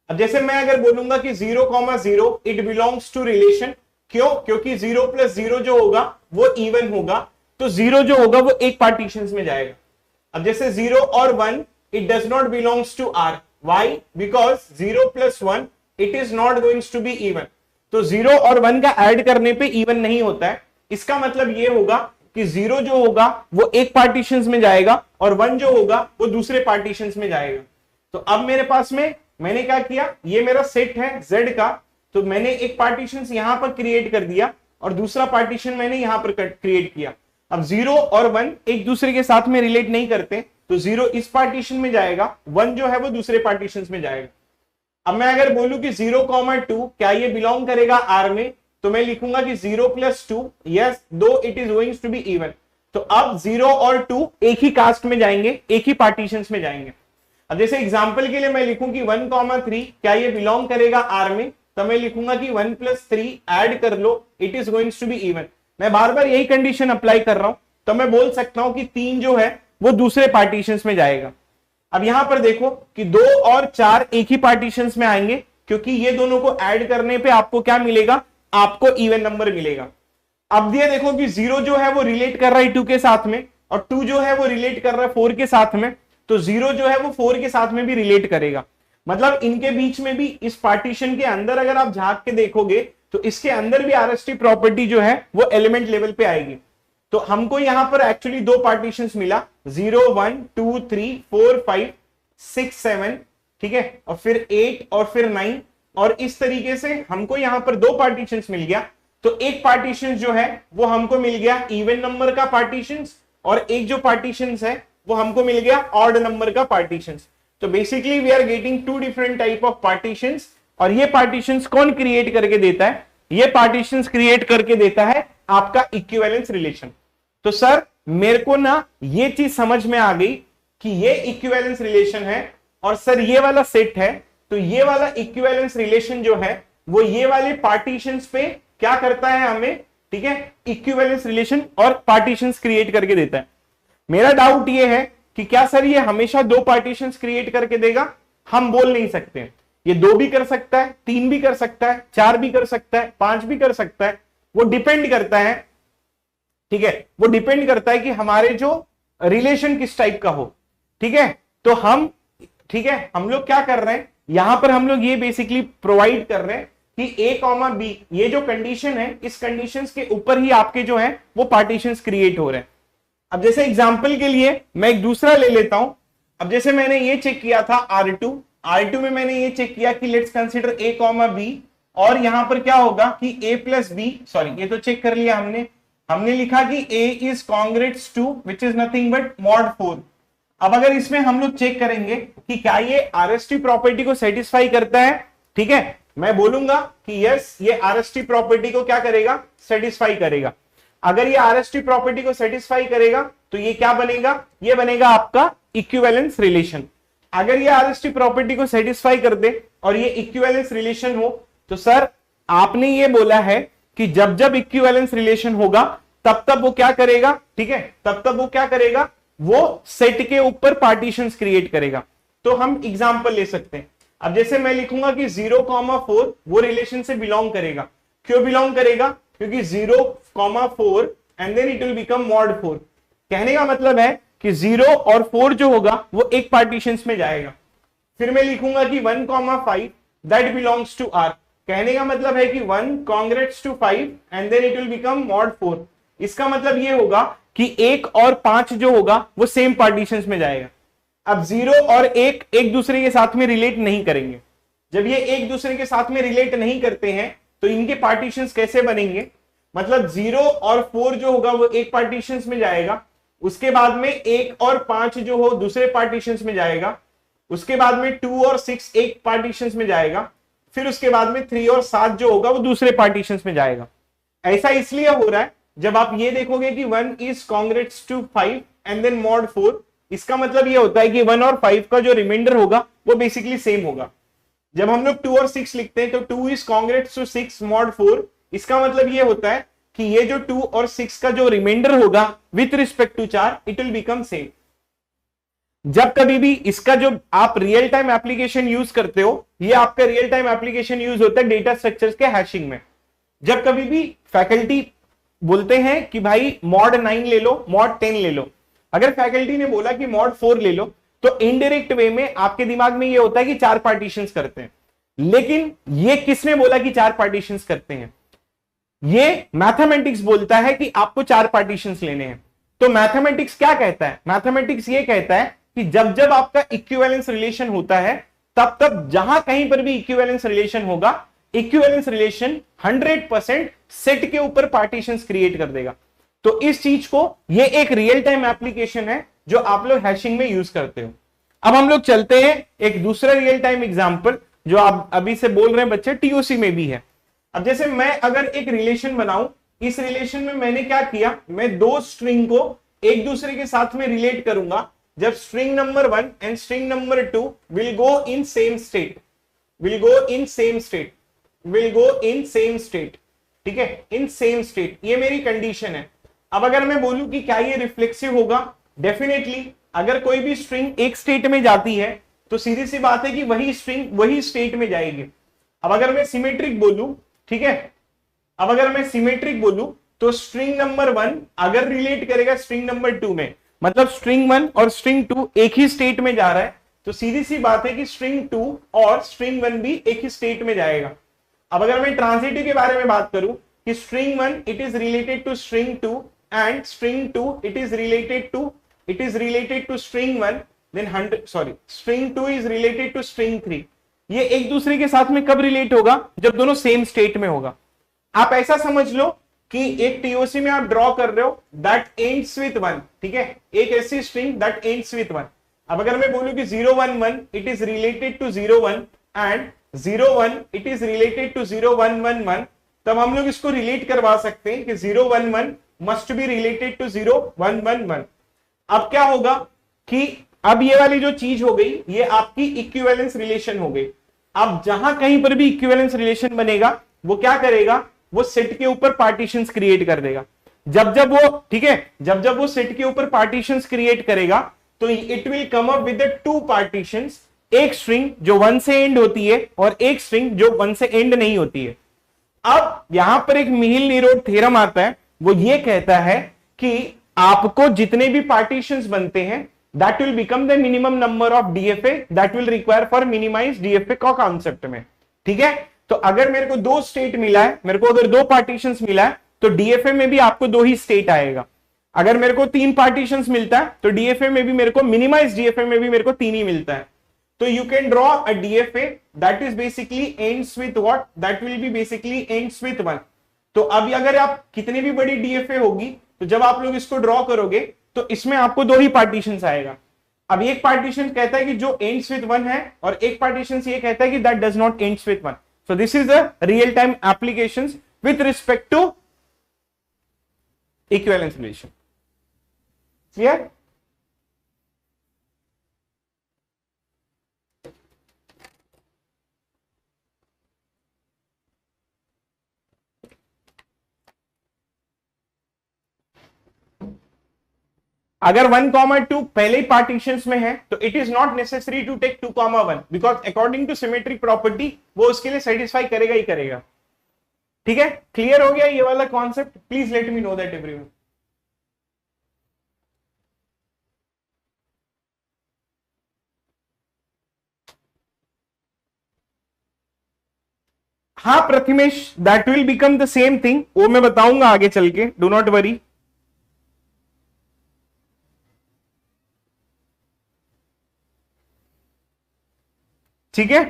Speaker 1: अब जैसे मैं अगर बोलूंगा कि 0,0 इट बिलोंग्स टू रिलेशन, क्यों? क्योंकि 0 प्लस 0 जो होगा वो इवन होगा, तो 0 जो होगा वो एक पार्टीशंस में जाएगा। अब जैसे 0 और 1 it does not belongs to R, why? Because 0 plus 1 it is not goings to be even. तो 0 और 1 का ऐड करने पे इवन नहीं होता है। इसका मतलब ये होगा कि 0 जो होगा वो एक पार्टीशंस में जाएगा और 1 जो होगा वो दूसरे पार्टीशंस में जाएगा। तो अब मेरे पास में मैंने क्या किया, ये मेरा सेट है z का, तो मैंने एक पार्टीशंस यहां पर क्रिएट कर दिया और दूसरा पार्टीशन मैंने यहां पर क्रिएट किया। अब 0 और 1 एक दूसरे के साथ में रिलेट नहीं करते, तो 0 इस पार्टीशन में जाएगा, 1 जो है वो दूसरे पार्टीशन में जाएगा। अब मैं अगर बोलूं कि 0,2 क्या ये बिलोंग करेगा R में, तो मैं लिखूंगा कि 0 + 2 यस, दो it is going to be even. तो अब 0 और 2 एक ही कास्ट में जाएंगे, एक ही पार्टीशंस में जाएंगे। अब जैसे एग्जांपल के लिए मैं लिखूं कि 1,3 क्या ये बिलोंग करेगा R में, तो मैं लिखूंगा कि 1 + 3 ऐड कर लो, it is going to be even. मैं बार बार यही कंडीशन अप्लाई कर रहा हूं, तो मैं बोल सकता हूं कि 3 जो है वो दूसरे पार्टीशंस में जाएगा। अब यहां पर देखो कि 2 और 4 एक ही पार्टीशंस में आएंगे, क्योंकि ये दोनों को ऐड करने पे आपको क्या मिलेगा, आपको इवन नंबर मिलेगा। अब ये देखो कि 0 जो है वो रिलेट कर रहा है 2 के साथ में, और 2 जो है वो रिलेट कर रहा है 4 के साथ में, तो 0 जो है वो 4 के साथ में भी रिलेट करेगा। मतलब इनके बीच में भी, इस पार्टीशन के अंदर अगर आप झांक के देखोगे तो इसके अंदर भी आरएसटी प्रॉपर्टी जो है वो एलिमेंट लेवल पे आएगी। तो हमको यहां पर एक्चुअली दो पार्टीशंस मिला, 0, 1, 2, 3, 4, 5, 6, 7, ठीक है, और फिर 8 और फिर 9, और इस तरीके से हमको यहां पर दो पार्टीशंस मिल गया। तो एक पार्टीशन जो है वो हमको मिल गया इवन नंबर का पार्टीशंस, और एक जो पार्टीशंस है वो हमको मिल गया ऑड नंबर का पार्टीशंस। तो basically we are getting two different type of partitions, और ये पार्टीशंस कौन क्रिएट करके देता है, ये पार्टीशंस क्रिएट करके देता है आपका इक्विवेलेंस रिलेशन। तो सर मेरे को ना ये चीज समझ में आ गई कि ये इक्विवेलेंस रिलेशन है, और सर ये वाला सेट है, तो ये वाला इक्विवेलेंस रिलेशन जो है वो ये वाले पार्टीशंस पे क्या करता है हमें, ठीक है, इक्विवेलेंस रिलेशन और पार्टीशंस क्रिएट करके देता है। मेरा डाउट ये है कि क्या सर ये हमेशा दो पार्टीशंस क्रिएट करके देगा, हम बोल नहीं सकते। ये 2 भी कर सकता है, 3 भी कर सकता है, 4 भी कर सकता है, 5 भी कर सकता है, वो डिपेंड करता है, ठीक है, वो डिपेंड करता है कि हमारे जो रिलेशन किस टाइप का हो, ठीक है। तो हम, ठीक है, हम लोग क्या कर रहे हैं यहां पर, हम लोग ये बेसिकली प्रोवाइड कर रहे हैं कि A, B ये जो कंडीशन है, इस कंडीशंस के ऊपर ही आपके जो है वो पार्टीशंस क्रिएट हो रहे हैं। अब जैसे एग्जांपल के लिए मैं एक दूसरा ले लेता हूं। अब जैसे मैंने ये चेक किया था R2 में मैंने ये चेक किया कि लेट्स कंसीडर A, B, और यहां पर क्या होगा कि A + B, सॉरी ये तो चेक कर लिया हमने लिखा कि A is congruous to which is nothing but mod 4। अब अगर इसमें हम लोग चेक करेंगे कि क्या ये आरएसटी प्रॉपर्टी को सेटिस्फाई करता है, ठीक है, मैं बोलूंगा कि यस ये आरएसटी प्रॉपर्टी को क्या करेगा, सेटिस्फाई करेगा। अगर ये आरएसटी प्रॉपर्टी को सेटिस्फाई करेगा तो ये क्या बनेगा, ये बनेगा आपका इक्विवेलेंस रिलेशन। अगर ये आरएसटी प्रॉपर्टी को सेटिस्फाई कर दे और ये इक्विवेलेंस रिलेशन हो, तो सर आपने ये बोला है कि जब जब इक्विवेलेंस रिलेशन होगा तब तब वो क्या करेगा, ठीक है, तब तब वो क्या करेगा, वो सेट के ऊपर पार्टीशंस क्रिएट करेगा। तो हम एग्जांपल ले सकते हैं। अब जैसे मैं लिखूंगा कि 0,4 वो रिलेशन से बिलोंग करेगा। क्यों बिलोंग करेगा, क्योंकि 0,4 and then it will become mod 4। कहने का मतलब है कि 0 और 4 जो होगा वो एक पार्टीशंस में जाएगा। फिर मैं लिखूंगा कि 1,5 दैट बिलोंग्स टू R। कहने का मतलब है कि 1 congruents to 5 and then it will become mod 4। इसका मतलब ये होगा कि 1 और 5 जो होगा वो सेम पार्टीशंस में जाएगा। अब 0 और 1 एक दूसरे के साथ में रिलेट नहीं करेंगे। जब ये एक दूसरे के साथ में रिलेट नहीं करते हैं तो इनके पार्टीशंस कैसे बनेंगे, मतलब 0 और 4 जो होगा वो एक पार्टीशंस में जाएगा, उसके बाद में 1 और 5 जो हो दूसरे पार्टीशंस में जाएगा, उसके बाद में 2 और 6 एक पार्टीशंस में जाएगा, फिर उसके बाद में 3 और 7 जो होगा वो दूसरे पार्टीशंस में जाएगा। ऐसा इसलिए हो रहा है, जब आप ये देखोगे कि 1 is congruous to 5 and then mod 4, इसका मतलब ये होता है कि 1 और 5 का जो रिमाइंडर होगा वो बेसिकली सेम होगा। जब हम लोग 2 और 6 लिखते हैं तो 2 is congruous to 6 mod 4, इसका मतलब ये होता है कि ये जो 2 और 6 का जो रिमाइंडर होगा with respect to 4 it will become same. जब कभी भी इसका जो आप रियल टाइम एप्लीकेशन यूज करते हो, ये आपका रियल टाइम एप्लीकेशन यूज होता है डेटा स्ट्रक्चर्स के हैशिंग में। जब कभी भी फैकल्टी बोलते हैं कि भाई मॉड 9 ले लो, मॉड 10 ले लो, अगर फैकल्टी ने बोला कि मॉड 4 ले लो, तो इनडायरेक्ट वे में आपके दिमाग में ये होता है कि 4 पार्टीशंस करते हैं। लेकिन ये किसने बोला कि 4 पार्टीशंस करते हैं, ये मैथमेटिक्स बोलता है कि आपको 4 पार्टीशंस लेने हैं। तो मैथमेटिक्स क्या कहता है, मैथमेटिक्स ये कहता है कि जब जब आपका इक्विवेलेंस रिलेशन होता है तब तब जहां कहीं पर भी इक्विवेलेंस रिलेशन होगा, इक्विवेलेंस रिलेशन 100% सेट के ऊपर पार्टीशंस क्रिएट कर देगा। तो इस चीज को, ये एक रियल टाइम एप्लीकेशन है जो आप लोग हैशिंग में यूज करते हो। अब हम लोग चलते हैं एक दूसरा रियल टाइम एग्जांपल जो आप अभी से बोल रहे हैं बच्चे, टीओसी में भी है। अब जैसे मैं अगर एक रिलेशन बनाऊं, इस रिलेशन में मैंने क्या किया, मैं दो स्ट्रिंग को एक दूसरे के साथ में रिलेट करूंगा जब string number 1 and string number 2 will go in same state, will go in same state, will go in same state, ठीक है, इन सेम स्टेट, ये मेरी कंडीशन है। अब अगर मैं बोलूं कि क्या ये रिफ्लेक्सिव होगा, डेफिनेटली अगर कोई भी स्ट्रिंग एक स्टेट में जाती है तो सीधी सी बात है कि वही स्ट्रिंग वही स्टेट में जाएगी। अब अगर मैं सिमेट्रिक बोलूं, ठीक है, अब अगर मैं सिमेट्रिक बोलूं तो स्ट्रिंग नंबर 1 अगर रिलेट करेगा स्ट्रिंग नंबर 2 में, मतलब स्ट्रिंग 1 और स्ट्रिंग 2 एक ही स्टेट में जा रहा है, तो सीधी सी बात है कि स्ट्रिंग 2 और स्ट्रिंग 1 भी एक ही स्टेट में जाएगा। अब अगर मैं ट्रांजिटिव के बारे में बात करूं कि string 1 it is related to string 2 and string 2 it is related to string 1, then string 2 is related to string 3, ये एक दूसरे के साथ में कब रिलेट होगा, जब दोनों सेम स्टेट में होगा। आप ऐसा समझ लो कि एक टीओसी में आप ड्रॉ कर रहे हो दैट एंड्स विद 1, ठीक है, एक ऐसी स्ट्रिंग दैट एंड्स विद 1। अब अगर मैं बोलूं कि 0 1 1 it is related to 0 1 and 0 1 it is related to 0 1 1 1, तब हम लोग इसको रिलेट करवा सकते हैं कि 0 1 1 मस्ट बी रिलेटेड टू 0 1 1 1। अब क्या होगा कि अब ये वाली जो चीज हो गई ये आपकी इक्विवेलेंस रिलेशन हो गई। अब जहां कहीं पर भी इक्विवेलेंस रिलेशन बनेगा वो क्या करेगा, वो सेट के ऊपर पार्टीशंस क्रिएट कर देगा। जब जब वो, ठीक है, जब जब वो सेट के ऊपर पार्टीशंस क्रिएट करेगा तो it will come up with two partitions, एक स्ट्रिंग जो 1 से एंड होती है और एक स्ट्रिंग जो 1 से एंड नहीं होती है। अब यहां पर एक मिहिल नीरोड थ्योरम आता है, वो ये कहता है कि आपको जितने भी पार्टीशंस बनते हैं that will become the minimum number of DFA that will require for minimize DFA का कॉन्सेप्ट में, ठीक है। तो अगर मेरे को दो स्टेट मिला है, मेरे को अगर दो पार्टीशंस मिला है तो डीएफए में भी आपको दो ही स्टेट आएगा। अगर मेरे को 3 पार्टीशंस मिलता है तो डीएफए में भी मेरे को, मिनिमाइज डीएफए में भी मेरे को 3 ही मिलता है। तो you can draw a DFA that is basically ends with what, that will B basically ends with 1। तो अभी अगर आप कितनी भी बड़ी डीएफए होगी तो जब आप लोग इसको ड्रॉ करोगे तो इसमें आपको दो ही पार्टीशंस आएगा। अब एक पार्टीशन कहता है कि जो एंड्स विथ 1 है और एक पार्टीशन ये कहता है कि that does not ends with 1। So this is the real time applications with respect to equivalence relation. Clear? अगर 1,2 पहले ही पार्टीशंस में है तो it is not necessary to take 2,1 because according to symmetric property वो उसके लिए सेटिस्फाई करेगा ही करेगा। ठीक है, क्लियर हो गया ये वाला concept? Please let me know that everyone. हाँ Pratimesh, that will become the same thing, वो मैं बताऊंगा आगे चल के, डू नॉट वरी। ठीक है,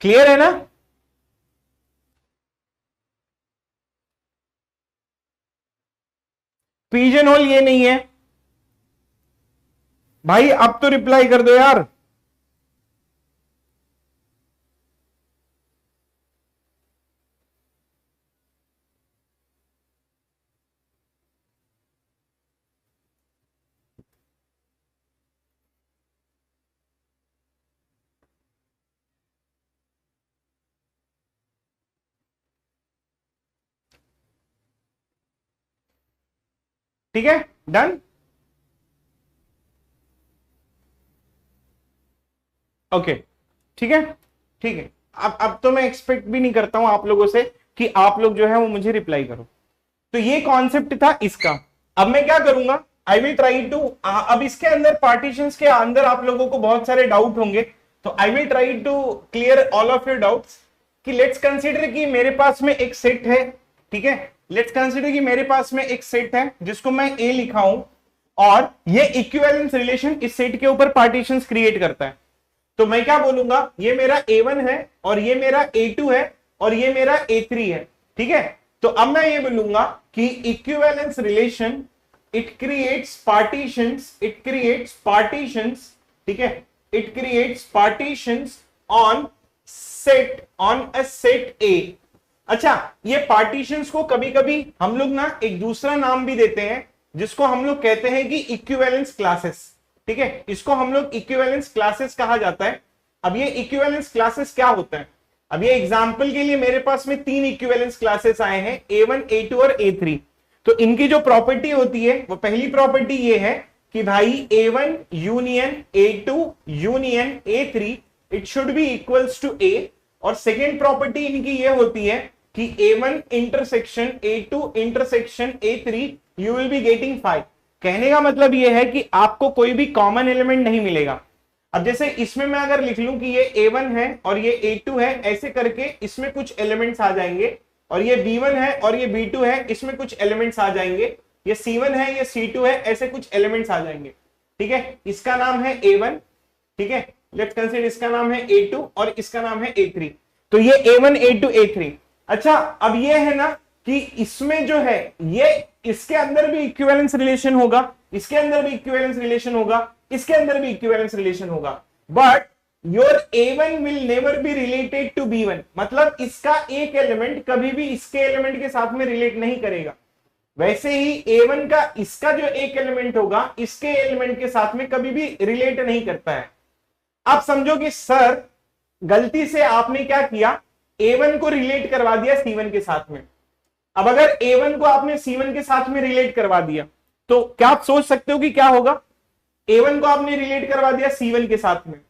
Speaker 1: क्लियर है ना? पिजन होल ये नहीं है भाई, अब तो रिप्लाई कर दो यार। ठीक है, डन। ओके, ठीक है, ठीक है। अब तो मैं एक्सपेक्ट भी नहीं करता हूं आप लोगों से कि आप लोग जो है वो मुझे रिप्लाई करो। तो ये कॉन्सेप्ट था इसका। अब मैं क्या करूंगा, आई विल ट्राई टू, अब इसके अंदर पार्टीशंस के अंदर आप लोगों को बहुत सारे डाउट होंगे, तो I will try to clear all of your doubts. कि लेट्स कंसीडर कि मेरे पास में एक सेट है, ठीक है, लेट्स कंसीडर कि मेरे पास में एक सेट है जिसको मैं ए लिखा हूं, और ये इक्विवेलेंस रिलेशन इस सेट के ऊपर पार्टीशंस क्रिएट करता है। तो मैं क्या बोलूंगा, ये मेरा A1 है और ये मेरा A2 है और ये मेरा A3 है, ठीक है। तो अब मैं ये बोलूंगा कि equivalence relation it creates partitions, ठीक है, it creates partitions on a set ए। अच्छा, ये पार्टीशंस को कभी कभी हम लोग ना एक दूसरा नाम भी देते हैं जिसको हम लोग कहते हैं कि इक्विवेलेंस क्लासेस, ठीक है, इसको हम लोग इक्विवेलेंस क्लासेस कहा जाता है। अब ये इक्विवेलेंस क्लासेस क्या होता है, अब ये एग्जांपल के लिए मेरे पास में 3 इक्विवेलेंस क्लासेस आए हैं, A1, A2 और A3। तो इनकी जो प्रॉपर्टी होती है वो पहली प्रॉपर्टी ये है कि भाई A1 union A2 union A3 it should be equals to A, और सेकेंड प्रॉपर्टी इनकी ये होती है कि A1 intersection A2 intersection A3 will be बी गेटिंग 5। कहने का मतलब ये है कि आपको कोई भी कॉमन एलिमेंट नहीं मिलेगा। अब जैसे इसमें मैं अगर लिख लूं कि ये A1 है और ये A2 है, ऐसे करके इसमें कुछ एलिमेंट्स आ जाएंगे, और ये B1 है और ये B2 है, इसमें कुछ एलिमेंट्स आ जाएंगे, ये C1 है ये C2 है, ऐसे कुछ एलिमेंट्स आ जाएंगे, ठीक है। इसका नाम है A1, ठीक है, लेट्स कंसीडर इसका नाम है A2 और इसका नाम है A3। तो ये A1 A2 A3। अच्छा, अब ये है ना कि इसमें जो है ये इसके अंदर भी इक्विवेलेंस रिलेशन होगा, इसके अंदर भी इक्विवेलेंस रिलेशन होगा, इसके अंदर भी इक्विवेलेंस रिलेशन होगा, but your A1 will never be related to B1। मतलब इसका एक एलिमेंट कभी भी इसके एलिमेंट के साथ में रिलेट नहीं करेगा। वैसे ही A1 का इसका जो एक एलिमेंट होगा इसके एलिमेंट के साथ में कभी भी रिलेट नहीं करता है। आप समझो कि सर गलती से आपने क्या किया, A1 को रिलेट करवा दिया C1 के साथ में। अब अगर A1 को आपने C1 के साथ में रिलेट करवा दिया तो क्या आप सोच सकते हो कि क्या होगा। A1 को आपने रिलेट करवा दिया C1 के साथ में,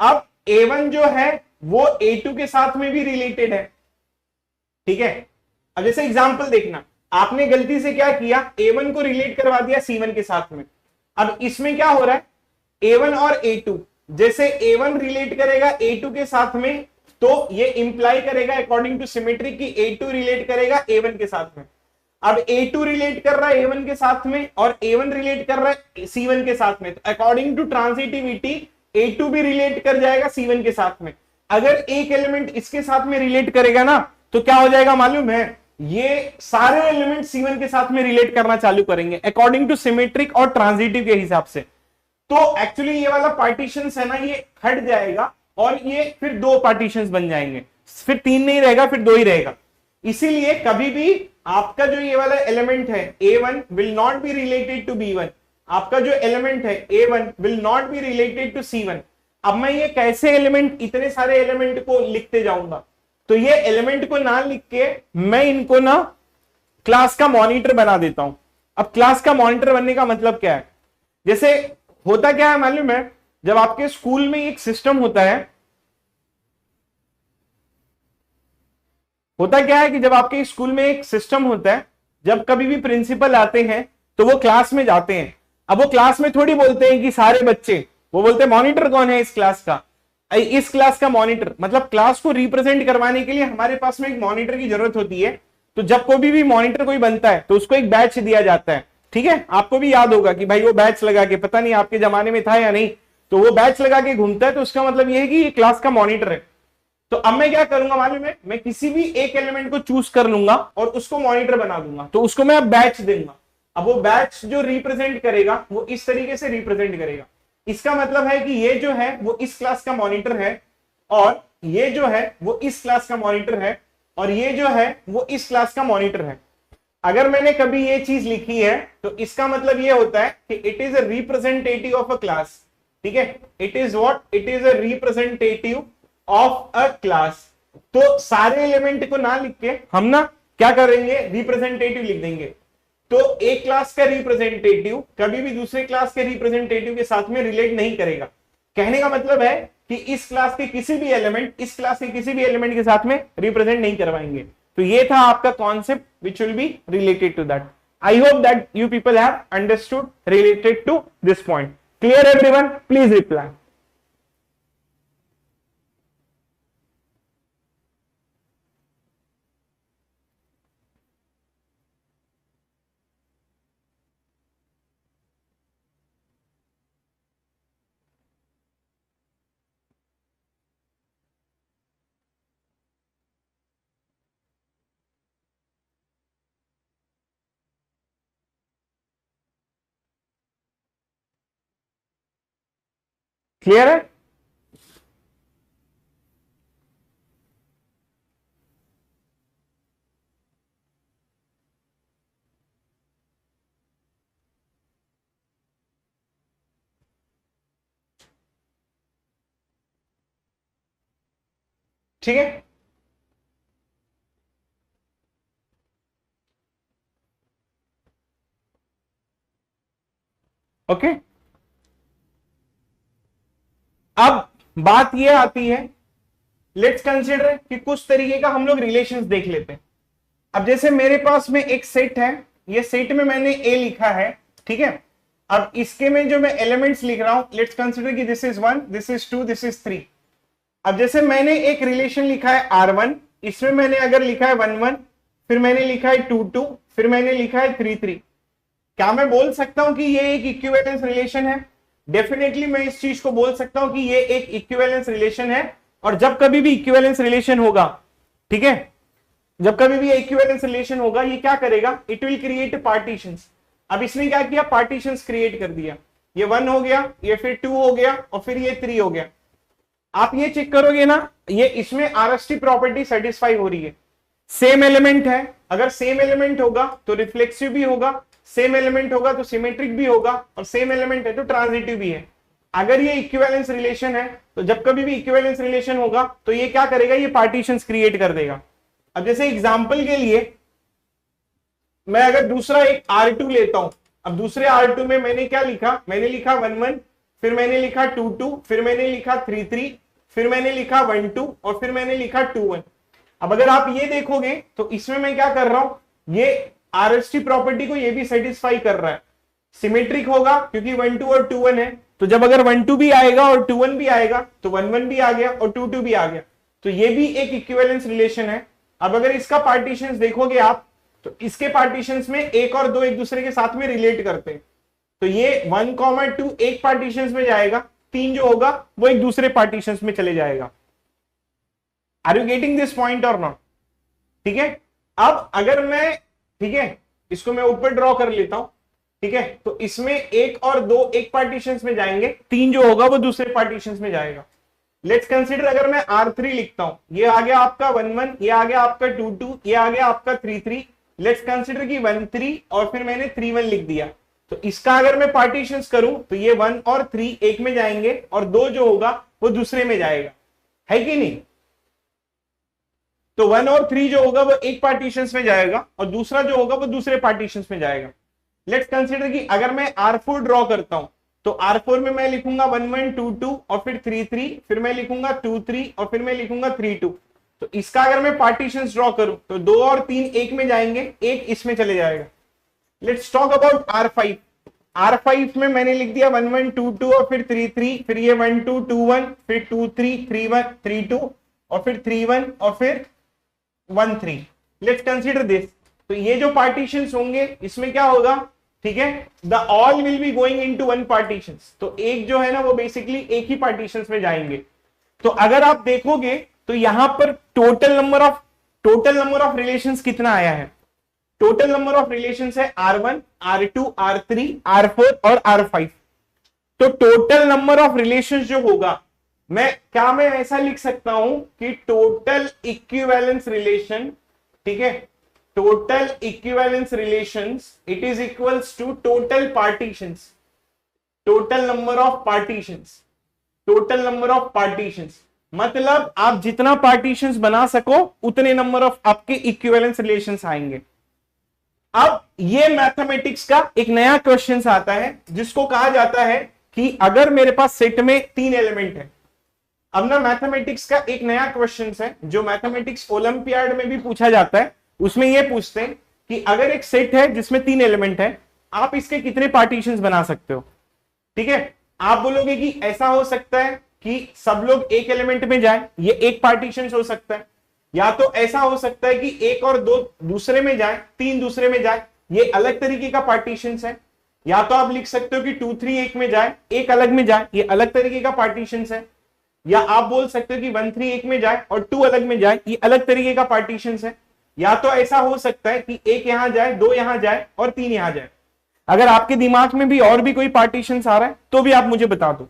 Speaker 1: अब A1 जो है वो A2 के साथ में भी रिलेटेड है, ठीक है। अब जैसे एग्जांपल देखना, आपने गलती से क्या किया, A1 को रिलेट करवा दिया C1 के साथ में। अब इसमें क्या हो रहा है, A1 और A2, जैसे A1 रिलेट करेगा A2 के साथ में तो ये इंप्लाई करेगा अकॉर्डिंग टू सिमेट्री कि A2 रिलेट करेगा A1 के साथ में। अब A2 रिलेट कर रहा है A1 के साथ में और A1 रिलेट कर रहा है C1 के साथ में, तो अकॉर्डिंग टू ट्रांजिटिविटी A2 भी रिलेट कर जाएगा C1 के साथ में। अगर एक एलिमेंट इसके साथ में रिलेट करेगा ना तो क्या हो जाएगा मालूम है, ये सारे एलिमेंट C1 के साथ में रिलेट करना चालू करेंगे अकॉर्डिंग टू सिमेट्रिक और ट्रांजिटिव के हिसाब से। तो एक्चुअली ये वाला पार्टीशन है ना ये हट जाएगा और ये फिर 2 पार्टीशंस बन जाएंगे, फिर 3 नहीं रहेगा फिर 2 ही रहेगा। इसीलिए कभी भी आपका जो ये वाला एलिमेंट है A1 will not be related to B1, आपका जो एलिमेंट है A1 will not be related to C1। अब मैं ये कैसे एलिमेंट, इतने सारे एलिमेंट को लिखते जाऊंगा, तो ये एलिमेंट को ना लिख के मैं इनको ना क्लास का मॉनिटर बना देता हूं। अब क्लास का मॉनिटर बनने का मतलब क्या है, जैसे होता क्या है मालूम है, जब आपके स्कूल में एक सिस्टम होता है, होता क्या है कि जब आपके स्कूल में एक सिस्टम होता है, जब कभी भी प्रिंसिपल आते हैं तो वो क्लास में जाते हैं। अब वो क्लास में थोड़ी बोलते हैं कि सारे बच्चे, वो बोलते हैं मॉनिटर कौन है इस क्लास का, इस क्लास का मॉनिटर। मतलब क्लास को रिप्रेजेंट करवाने के लिए हमारे पास में एक मॉनिटर की जरूरत होती है। तो जब कोई भी मॉनिटर कोई बनता है तो उसको एक बैच दिया जाता है, ठीक है। आपको भी याद होगा कि भाई वो बैच लगा के, पता नहीं आपके जमाने में था या नहीं, तो वो बैच लगा के घूमता है, तो उसका मतलब ये है कि ये क्लास का मॉनिटर है। तो अब मैं क्या करूंगा मालूम है, मैं किसी भी एक एलिमेंट को चूज कर लूंगा और उसको मॉनिटर बना दूंगा, तो उसको मैं अब बैच दूंगा। अब वो बैच जो रिप्रेजेंट करेगा वो इस तरीके से रिप्रेजेंट करेगा। इसका मतलब है कि ये जो है वो इस क्लास का मॉनिटर है, और ये जो है वो इस क्लास का मॉनिटर है, और ये जो है वो इस क्लास का मॉनिटर है। अगर मैंने कभी ये चीज लिखी है तो इसका मतलब ये होता है कि it is a representative of a class, ठीक है। It is what, it is a representative of a class. तो सारे एलिमेंट को ना लिख के हम ना क्या करेंगे, रिप्रेजेंटेटिव लिख देंगे। तो एक क्लास का रिप्रेजेंटेटिव कभी भी दूसरे क्लास के रिप्रेजेंटेटिव के साथ में रिलेट नहीं करेगा। कहने का मतलब है कि इस क्लास के किसी भी एलिमेंट इस क्लास के किसी भी एलिमेंट के साथ में रिप्रेजेंट नहीं करवाएंगे। तो ये था आपका concept which will be related to that. I hope that you people have understood related to this point. Clear everyone, please reply. Clear है? ठीक है, ओके। अब बात यह आती है, लेट्स कंसिडर कि कुछ तरीके का हम लोग रिलेशंस देख लेते हैं। अब जैसे मेरे पास में एक सेट है, ये सेट में मैंने ए लिखा है, ठीक है। अब इसके में जो मैं एलिमेंट्स लिख रहा हूं, लेट्स कंसिडर कि this is 1, this is 2, this is 3। अब जैसे मैंने एक रिलेशन लिखा है R1, इसमें मैंने अगर लिखा है 1 1, फिर मैंने लिखा है 2 2, फिर मैंने लिखा है 3 3, क्या मैं बोल सकता हूं कि ये एक इक्विवेलेंस रिलेशन है? डेफिनेटली मैं इस चीज को बोल सकता हूं कि ये एक इक्विवेलेंस रिलेशन है। और जब कभी भी इक्विवेलेंस रिलेशन होगा, ठीक है, जब कभी भी इक्विवेलेंस रिलेशन होगा, ये क्या करेगा? It will create partitions. अब इसने क्या किया? पार्टीशंस क्रिएट कर दिया। ये 1 हो गया, ये फिर 2 हो गया, और फिर ये 3 हो गया। आप ये चेक करोगे ना, ये इसमें आरएसटी प्रॉपर्टी सेटिस्फाई हो रही है। सेम एलिमेंट है, अगर सेम एलिमेंट होगा तो रिफ्लेक्सिव भी होगा, सेम एलिमेंट होगा तो सिमेट्रिक भी होगा, और सेम एलिमेंट है तो ट्रांजिटिव भी है। अगर ये इक्विवेलेंस रिलेशन है तो जब कभी भी इक्विवेलेंस रिलेशन होगा तो ये क्या करेगा? ये पार्टीशंस क्रिएट कर देगा। अब जैसे एग्जांपल के लिए मैं अगर दूसरा एक R2 लेता हूं, अब दूसरे R2 में मैंने क्या लिखा? मैंने लिखा 1 1, फिर मैंने लिखा 2 2, फिर मैंने लिखा 3 3, फिर मैंने लिखा 1 2, और फिर मैंने लिखा 2 1। अब अगर आप ये देखोगे तो इसमें मैं क्या कर रहा हूं? ये आरएसटी प्रॉपर्टी को ये भी सेटिस्फाई कर रहा है। सिमेट्रिक होगा क्योंकि 1 2 और 2 1 है, तो जब अगर 1 2 भी आएगा और 2 1 भी आएगा तो 1 1 भी आ गया और 2 2 भी आ गया, तो ये भी एक इक्विवेलेंस रिलेशन है। अब अगर इसका पार्टीशंस देखोगे आप, तो इसके पार्टीशंस में 1 और 2 एक दूसरे के साथ में रिलेट करते हैं, तो ये 1 2 एक पार्टीशंस में जाएगा, 3 जो होगा वो एक दूसरे पार्टीशंस में चले जाएगा। Are you getting this point और नॉट? ठीक है। अब अगर मैं, ठीक है, इसको मैं ऊपर ड्रॉ कर लेता हूं, ठीक है, तो इसमें 1 और 2 एक पार्टीशंस में जाएंगे, 3 जो होगा वो दूसरे पार्टीशंस में जाएगा। लेट्स कंसीडर अगर मैं R3 लिखता हूं, ये आ गया आपका 1 1, ये आ गया आपका 2 2, ये आ गया आपका 3 3। लेट्स कंसीडर कि 1 3 और फिर मैंने 3 1 लिख दिया, तो इसका अगर मैं पार्टीशंस करूं तो ये 1 और 3 एक में जाएंगे और 2 जो होगा वो दूसरे में जाएगा, है कि नहीं? तो 1 और 3 जो होगा वो एक पार्टीशंस में जाएगा और दूसरा जो होगा वो दूसरे पार्टीशंस में जाएगा। लेट्स कंसीडर कि अगर मैं R4 ड्रॉ करता हूं, तो R4 में मैं लिखूंगा 1 1 2 2 और फिर 3 3, फिर मैं लिखूंगा 2 3 और फिर मैं लिखूंगा 3 2। तो इसका अगर मैं पार्टीशंस ड्रॉ करूं तो 2 और 3 एक में जाएंगे, एक इसमें चले जाएगा। Let's talk about R5। R5 में मैंने लिख दिया 1 1 2 2 और फिर 3 3, फिर ये 1 2 2 1, फिर 2 3 3 1 3 2 और फिर 3 1 और फिर 1 3। Let's consider this. तो ये जो पार्टीशंस होंगे इसमें क्या होगा? ठीक है, the all will be going into one partitions, तो एक जो है ना वो बेसिकली एक ही पार्टीशंस में जाएंगे। तो अगर आप देखोगे तो यहां पर टोटल नंबर ऑफ रिलेशंस कितना आया है? टोटल नंबर ऑफ रिलेशंस है R1, R2, R3, R4 और R5। तो टोटल नंबर ऑफ रिलेशंस जो होगा, मैं ऐसा लिख सकता हूं कि टोटल इक्विवेलेंस रिलेशन, ठीक है, total equivalence relations it is equals to total partitions, total number of partitions, total number of partitions. मतलब आप जितना पार्टीशंस बना सको उतने नंबर ऑफ आपके इक्विवेलेंस रिलेशंस आएंगे। अब ये मैथमेटिक्स का एक नया क्वेश्चन आता है जिसको कहा जाता है कि अगर मेरे पास सेट में 3 एलिमेंट है। अब ना मैथमेटिक्स का एक नया क्वेश्चन है जो मैथमेटिक्स ओलंपियाड में भी पूछा जाता है, उसमें ये पूछते हैं कि अगर एक सेट है जिसमें 3 एलिमेंट है, आप इसके कितने पार्टीशंस बना सकते हो? ठीक है, आप बोलोगे कि ऐसा हो सकता है कि सब लोग एक एलिमेंट में जाए, ये एक पार्टीशन हो सकता है, या तो ऐसा हो सकता है कि 1 और 2 दूसरे में जाए, 3 दूसरे में जाए, ये अलग तरीके का पार्टीशन है। या तो आप लिख सकते हो कि 2 3 एक में जाए, एक अलग में जाए, ये अलग तरीके का पार्टीशन है। या आप बोल सकते हो कि 1 3 एक में जाए और 2 अलग में जाए, ये अलग तरीके का पार्टीशन है। या तो ऐसा हो सकता है कि 1 यहां जाए, 2 यहां जाए और 3 यहां जाए। अगर आपके दिमाग में भी और भी कोई पार्टीशन आ रहा है तो भी आप मुझे बता दो।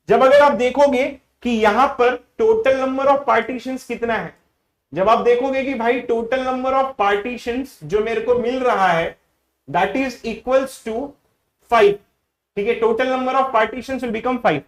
Speaker 1: जब अगर आप देखोगे कि यहां पर टोटल नंबर ऑफ पार्टीशंस कितना है, जब आप देखोगे कि भाई टोटल नंबर ऑफ पार्टीशंस जो मेरे को मिल रहा है दैट इज इक्वल्स टू 5, ठीक है, total number of partitions will become 5।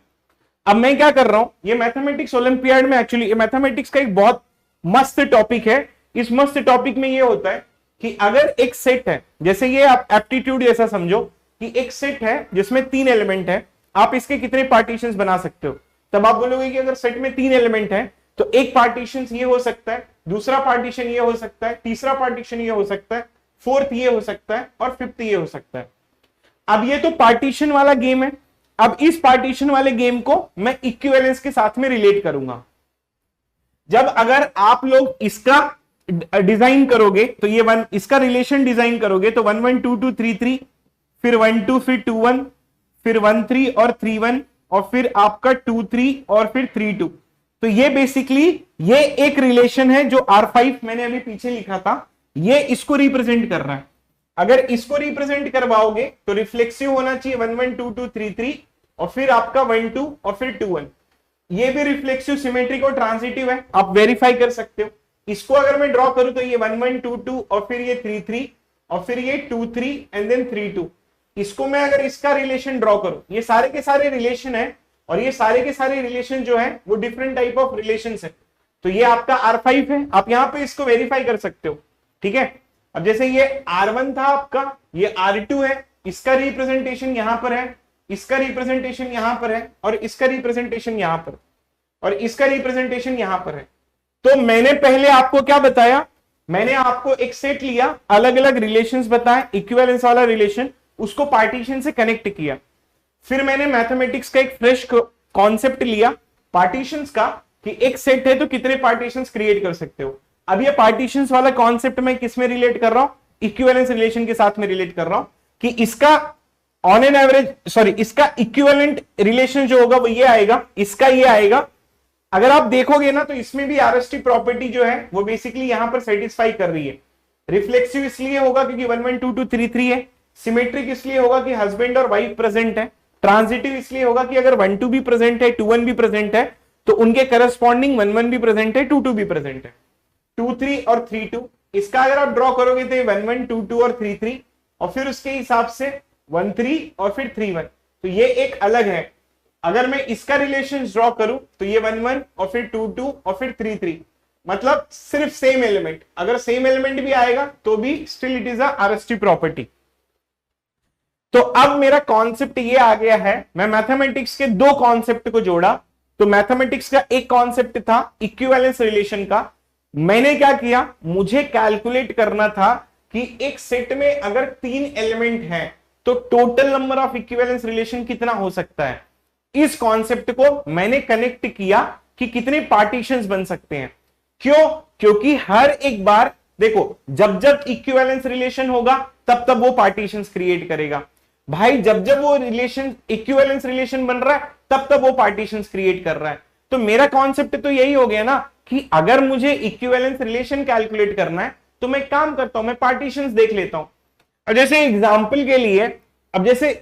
Speaker 1: अब मैं क्या कर रहा हूं, ये मैथमेटिक्स ओलंपियाड में एक्चुअली मैथमेटिक्स का एक बहुत मस्त टॉपिक है। इस मस्त टॉपिक में ये होता है कि अगर एक सेट है, जैसे ये आप एप्टीट्यूड जैसा समझो कि एक सेट है जिसमें 3 एलिमेंट है, आप इसके कितने पार्टीशंस बना सकते हो, तब आप बोलोगे कि अगर सेट में 3 एलिमेंट है तो एक पार्टीशन ये हो सकता है, दूसरा पार्टीशन ये हो सकता है, तीसरा पार्टीशन ये हो सकता है, फोर्थ ये हो सकता है और फिफ्थ ये हो सकता है। अब ये तो पार्टीशन वाला गेम है। अब इस पार्टीशन वाले गेम को मैं इक्विवेलेंस के साथ में रिलेट करूंगा। जब अगर आप लोग इसका डिजाइन करोगे तो ये इसका रिलेशन डिजाइन करोगे तो 1 1 2 2 3 3, फिर 1 2, फिर 2 1, फिर 1 3 और 3 1, और फिर आपका 2 3 और फिर 3 2। तो ये बेसिकली ये एक रिलेशन है जो R5 मैंने अभी पीछे लिखा था, ये इसको रिप्रेजेंट कर रहा है। अगर इसको रिप्रेजेंट करवाओगे तो रिफ्लेक्सिव होना चाहिए 1 1 2 2 3 3, और फिर आपका 1 2 और फिर 2 1। ये भी रिफ्लेक्सिव, सिमेट्रिक और ट्रांजिटिव है, आप वेरीफाई कर सकते हो। इसको अगर मैं ड्रॉ करूं तो ये 1 1 2 2 और फिर ये 3 3 और फिर ये 2 3 एंड देन 3 2। इसको मैं अगर इसका रिलेशन ड्रॉ करूं, ये सारे के सारे रिलेशन है, और ये सारे के सारे रिलेशन जो है वो डिफरेंट टाइप ऑफ रिलेशंस है। तो ये आपका R5 है, आप यहां पे इसको वेरीफाई कर सकते हो, ठीक है। अब जैसे ये R1 था आपका, ये R2 है, इसका रिप्रेजेंटेशन यहां पर है, इसका रिप्रेजेंटेशन यहां पर है, और इसका रिप्रेजेंटेशन यहां पर, और इसका रिप्रेजेंटेशन यहां पर है। तो मैंने पहले आपको क्या बताया, मैंने आपको एक सेट लिया, अलग अलग रिलेशंस बताए, इक्विवेलेंस वाला रिलेशन, उसको पार्टीशन से कनेक्ट किया। फिर मैंने मैथमेटिक्स का एक फ्रेश कॉन्सेप्ट लिया पार्टीशंस का, कि एक सेट है तो कितने पार्टीशंस क्रिएट कर सकते हो। अब ये पार्टीशंस वाला कॉन्सेप्ट मैं किस में रिलेट कर रहा हूं, इक्विवेलेंस रिलेशन के साथ में रिलेट कर रहा हूं, कि इसका ऑन एन एवरेज, सॉरी, इसका इक्विवेलेंट रिलेशन जो होगा वो ये आएगा, इसका ये आएगा। अगर आप देखोगे ना तो इसमें भी RST प्रॉपर्टी जो है वो बेसिकली यहां पर सेटिस्फाई कर रही है। रिफ्लेक्सिव इसलिए होगा क्योंकि 1 1 2 2 3 3 है, सिमेट्रिक इसलिए होगा कि हस्बैंड और वाइफ प्रेजेंट है, ट्रांजिटिव इसलिए होगा कि अगर 1 2 भी प्रेजेंट है, 2 1 भी प्रेजेंट है, तो उनके करस्पॉन्डिंग 1 1 भी प्रेजेंट है, 2 2 भी प्रेजेंट है, 2 3 और 3 2। इसका अगर आप ड्रॉ करोगे तो 1 1 2 2 और 3 3, और फिर उसके हिसाब से 1 3 और फिर 3 1। तो ये एक अलग है। अगर मैं इसका रिलेशन ड्रॉ करूं तो ये 1 1 और फिर 2 2 और फिर 3 3, मतलब सिर्फ सेम एलिमेंट। अगर सेम एलिमेंट भी आएगा तो भी still it is a RST property. तो अब मेरा कॉन्सेप्ट ये आ गया है, मैं मैथमेटिक्स के 2 कॉन्सेप्ट को जोड़ा। तो मैथमेटिक्स का एक कॉन्सेप्ट था इक्विवेलेंस रिलेशन का। मैंने क्या किया, मुझे कैलकुलेट करना था कि एक सेट में अगर 3 एलिमेंट हैं तो total number of equivalence relation कितना हो सकता है। इस कॉन्सेप्ट को मैंने कनेक्ट किया कि कितने पार्टीशंस बन सकते हैं। क्यों? क्योंकि हर एक बार देखो, जब जब इक्विवेलेंस रिलेशन होगा तब तब वो पार्टीशंस क्रिएट करेगा। भाई जब जब वो रिलेशन इक्विवेलेंस रिलेशन बन रहा है तब तब वो पार्टीशंस क्रिएट कर रहा है। तो मेरा कॉन्सेप्ट तो यही हो गया ना कि अगर मुझे इक्विवेलेंस रिलेशन कैलकुलेट करना है तो मैं काम करता हूं, मैं पार्टीशंस देख लेता हूं। अब जैसे एग्जांपल के लिए, अब जैसे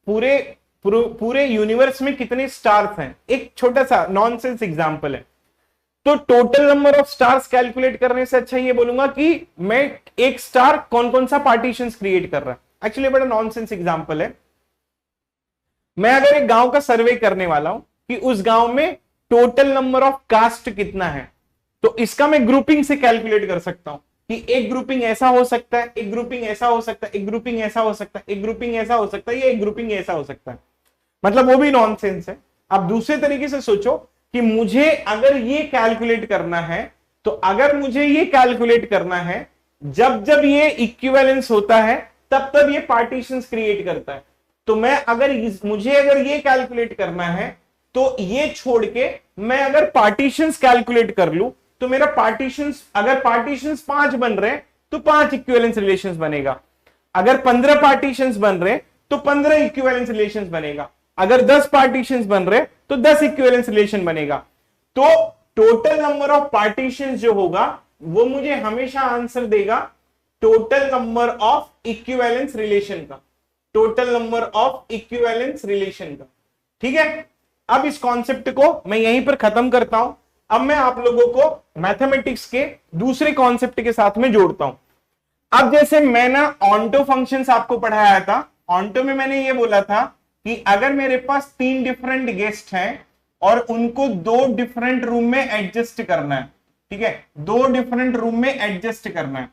Speaker 1: पूरे यूनिवर्स में कितने स्टार्स हैं, एक छोटा सा नॉनसेंस एग्जांपल है। तो total number of stars calculate करने से अच्छा ये बोलूंगा कि मैं एक स्टार कौन कौन सा पार्टीशंस क्रिएट कर रहा है। एक्चुअली बड़ा नॉनसेंस एग्जांपल है। मैं अगर एक गांव का सर्वे करने वाला हूं कि उस गांव में टोटल नंबर ऑफ कास्ट कितना है, तो इसका मैं ग्रुपिंग से कैलकुलेट कर सकता हूं कि एक ग्रुपिंग ऐसा हो सकता है, एक ग्रुपिंग ऐसा हो सकता है, एक ग्रुपिंग ऐसा हो सकता है, एक ग्रुपिंग ऐसा हो सकता है, या एक ग्रुपिंग ऐसा हो सकता है। मतलब वो भी नॉनसेंस है। अब दूसरे तरीके से सोचो कि मुझे अगर ये कैलकुलेट करना है, तो अगर मुझे ये कैलकुलेट करना है जब जब ये इक्विवेलेंस होता है तब तब ये पार्टीशंस क्रिएट करता है। तो मुझे अगर ये कैलकुलेट करना है तो ये छोड़ के मैं अगर पार्टीशंस कैलकुलेट कर लूं तो मेरा पार्टीशंस, अगर पार्टीशंस 5 बन रहे हैं तो 5 इक्विवेलेंस रिलेशंस बनेगा। अगर 15 पार्टीशंस बन रहे तो 15 इक्विवेलेंस रिलेशंस बनेगा। अगर 10 पार्टीशंस बन रहे तो 10 इक्विवेलेंस रिलेशन बनेगा। तो टोटल नंबर ऑफ पार्टीशंस जो होगा वो मुझे हमेशा आंसर देगा total number of equivalence relation का, total number of equivalence relation का। ठीक है, अब इस कॉन्सेप्ट को मैं यहीं पर खत्म करता हूं। अब मैं आप लोगों को मैथमेटिक्स के दूसरे कॉन्सेप्ट के साथ में जोड़ता हूं। अब जैसे मैं ना ऑन्टो फंक्शंस आपको पढ़ाया था, ऑन्टो में मैंने ये बोला था कि अगर मेरे पास 3 डिफरेंट गेस्ट हैं और उनको 2 डिफरेंट रूम में एडजस्ट करना है, ठीक है, 2 डिफरेंट रूम में एडजस्ट करना है,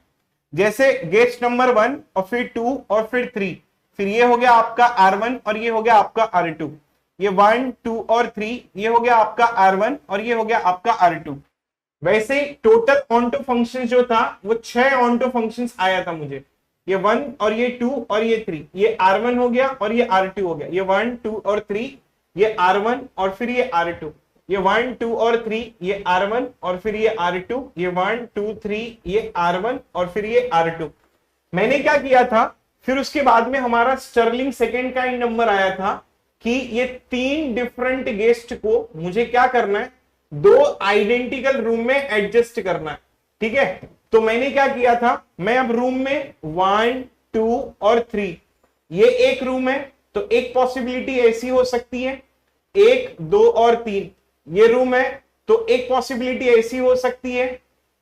Speaker 1: जैसे गेस्ट नंबर 1 और फिर 2 और फिर 3, फिर ये हो गया आपका R1 और ये हो गया आपका R2, ये 1 2 और 3, ये हो गया आपका R1 और ये हो गया आपका R2। वैसे टोटल ऑन्टो फंक्शन जो था वो 6 ऑन्टो फंक्शंस आया था मुझे, ये 1 और ये 2 और ये 3, ये R1 हो गया और ये R2 हो गया, ये 1 2 और 3, ये R1 और फिर ये R2, ये 1 2 और 3, ये R1 और फिर ये R2, ये 1 2 3, ये R1 और फिर ये R2। मैंने क्या किया था, फिर उसके बाद में हमारा स्टर्लिंग सेकेंड काइंड नंबर आया था कि ये 3 डिफरेंट गेस्ट को मुझे क्या करना है, 2 आइडेंटिकल रूम में एडजस्ट करना है, ठीक है। तो मैंने क्या किया था, मैं अब रूम में 1 2 और 3, ये एक रूम है, तो एक पॉसिबिलिटी ऐसी हो सकती है 1 2 और 3, ये रूम है, तो एक पॉसिबिलिटी ऐसी हो सकती है।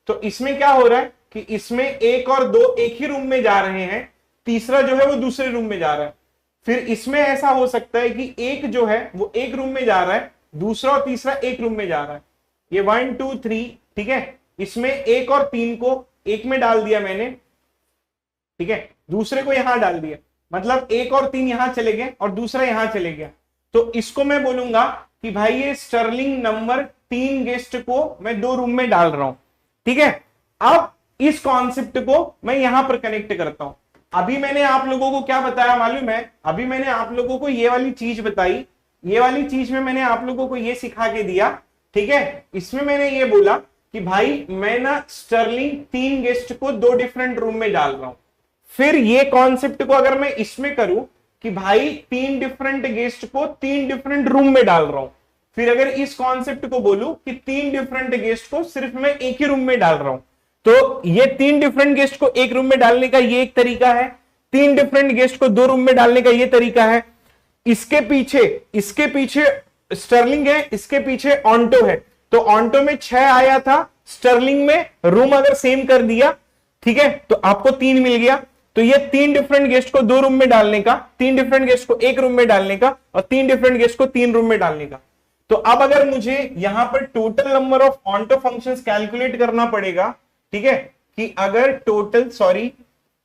Speaker 1: तो इसमें क्या हो रहा है कि इसमें 1 और 2 एक ही रूम में जा रहे हैं, तीसरा जो है वो दूसरे रूम में जा रहा है। फिर इसमें ऐसा हो सकता है कि एक जो है वो एक रूम में जा रहा है, दूसरा और तीसरा एक रूम में जा रहा है, ये 1 2 3, ठीक है। इसमें 1 और 3 को एक में डाल दिया मैंने, ठीक है, दूसरे को यहां डाल दिया, मतलब 1 और 3 यहां चले गए और दूसरा यहां चले गया। तो इसको मैं बोलूंगा कि भाई ये स्टर्लिंग नंबर 3 गेस्ट को मैं 2 रूम में डाल रहा हूं, ठीक है। अब इस कॉन्सेप्ट को मैं यहां पर कनेक्ट करता हूं। अभी मैंने आप लोगों को क्या बताया मालूम है, अभी मैंने आप लोगों को ये वाली चीज बताई, ये वाली चीज में मैंने आप लोगों को ये सिखा के दिया, ठीक है। इसमें मैंने ये बोला कि भाई मैं ना स्टर्लिंग 3 गेस्ट को 2 डिफरेंट रूम में डाल रहा हूं। फिर ये कॉन्सेप्ट को अगर मैं इसमें करूं कि भाई 3 डिफरेंट गेस्ट को 3 डिफरेंट रूम में डाल रहा हूं, फिर अगर इस कॉन्सेप्ट को बोलूं कि 3 डिफरेंट गेस्ट को सिर्फ मैं एक ही रूम में डाल रहा हूं, तो ये 3 डिफरेंट गेस्ट को एक रूम में डालने का ये एक तरीका है, 3 डिफरेंट गेस्ट को 2 रूम में डालने का ये तरीका है। इसके पीछे स्टर्लिंग है, इसके पीछे ऑन्टो है, तो ऑन्टो में 6 आया था, स्टर्लिंग में रूम अगर सेम कर दिया, ठीक है, तो आपको 3 मिल गया। तो ये 3 डिफरेंट गेस्ट को 2 रूम में डालने का, 3 डिफरेंट गेस्ट को एक रूम में डालने का और 3 डिफरेंट गेस्ट को 3 रूम में डालने का। तो अब अगर मुझे यहां पर total number of onto functions calculate करना पड़ेगा, ठीक है, कि अगर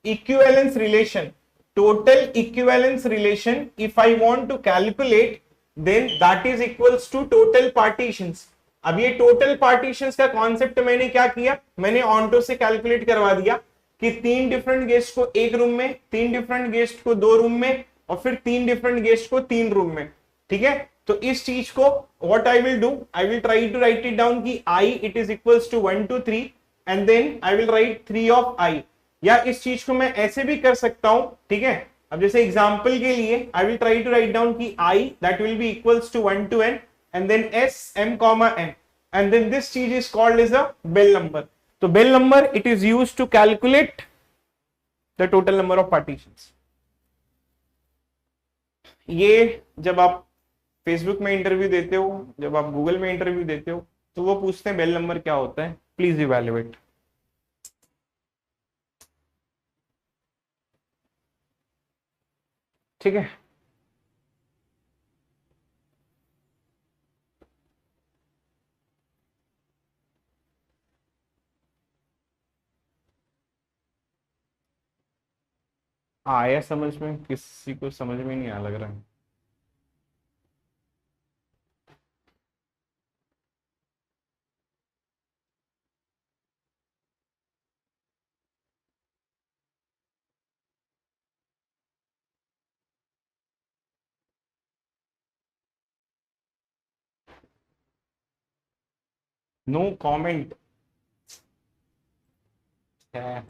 Speaker 1: equivalence relation, total equivalence relation if I want to calculate then that is equals to total partitions। अब ये टोटल पार्टीशंस का कॉन्सेप्ट मैंने क्या किया, मैंने ऑन्टो से कैलकुलेट करवा दिया कि 3 डिफरेंट गेस्ट को एक रूम में, 3 डिफरेंट गेस्ट को 2 रूम में और फिर 3 डिफरेंट गेस्ट को 3 रूम में, ठीक है। तो इस चीज को what I will do, I will try to write it down कि I it is equals to 1 2 3 and then I will write 3 of I, या इस चीज को मैं ऐसे भी कर सकता हूं, ठीक है। अब जैसे एग्जांपल के लिए I will try to write down कि I that will be equals to 1 to n and then s m comma n and then this चीज is called as a Bell number। तो Bell number it is used to calculate the total number of partitions। ये जब आप Facebook में interview देते हो, जब आप गूगल में इंटरव्यू देते हो, तो वो पूछते हैं बेल नंबर क्या होता है, प्लीज इवैल्यूएट। ठीक है, आया समझ में, किसी को समझ में नहीं आया लग रहा है। नो कमेंट है।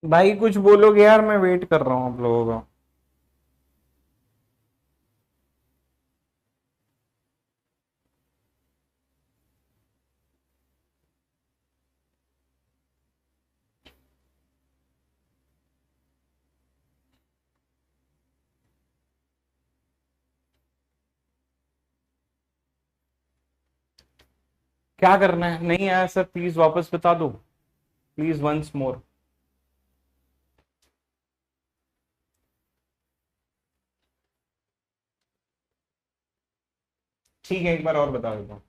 Speaker 1: भाई कुछ बोलोगे यार, मैं वेट कर रहा हूँ आप लोगों का। क्या करना है? नहीं आया सर, प्लीज वापस बता दो, प्लीज वंस मोर। ठीक है, एक बार और बता देता हूं।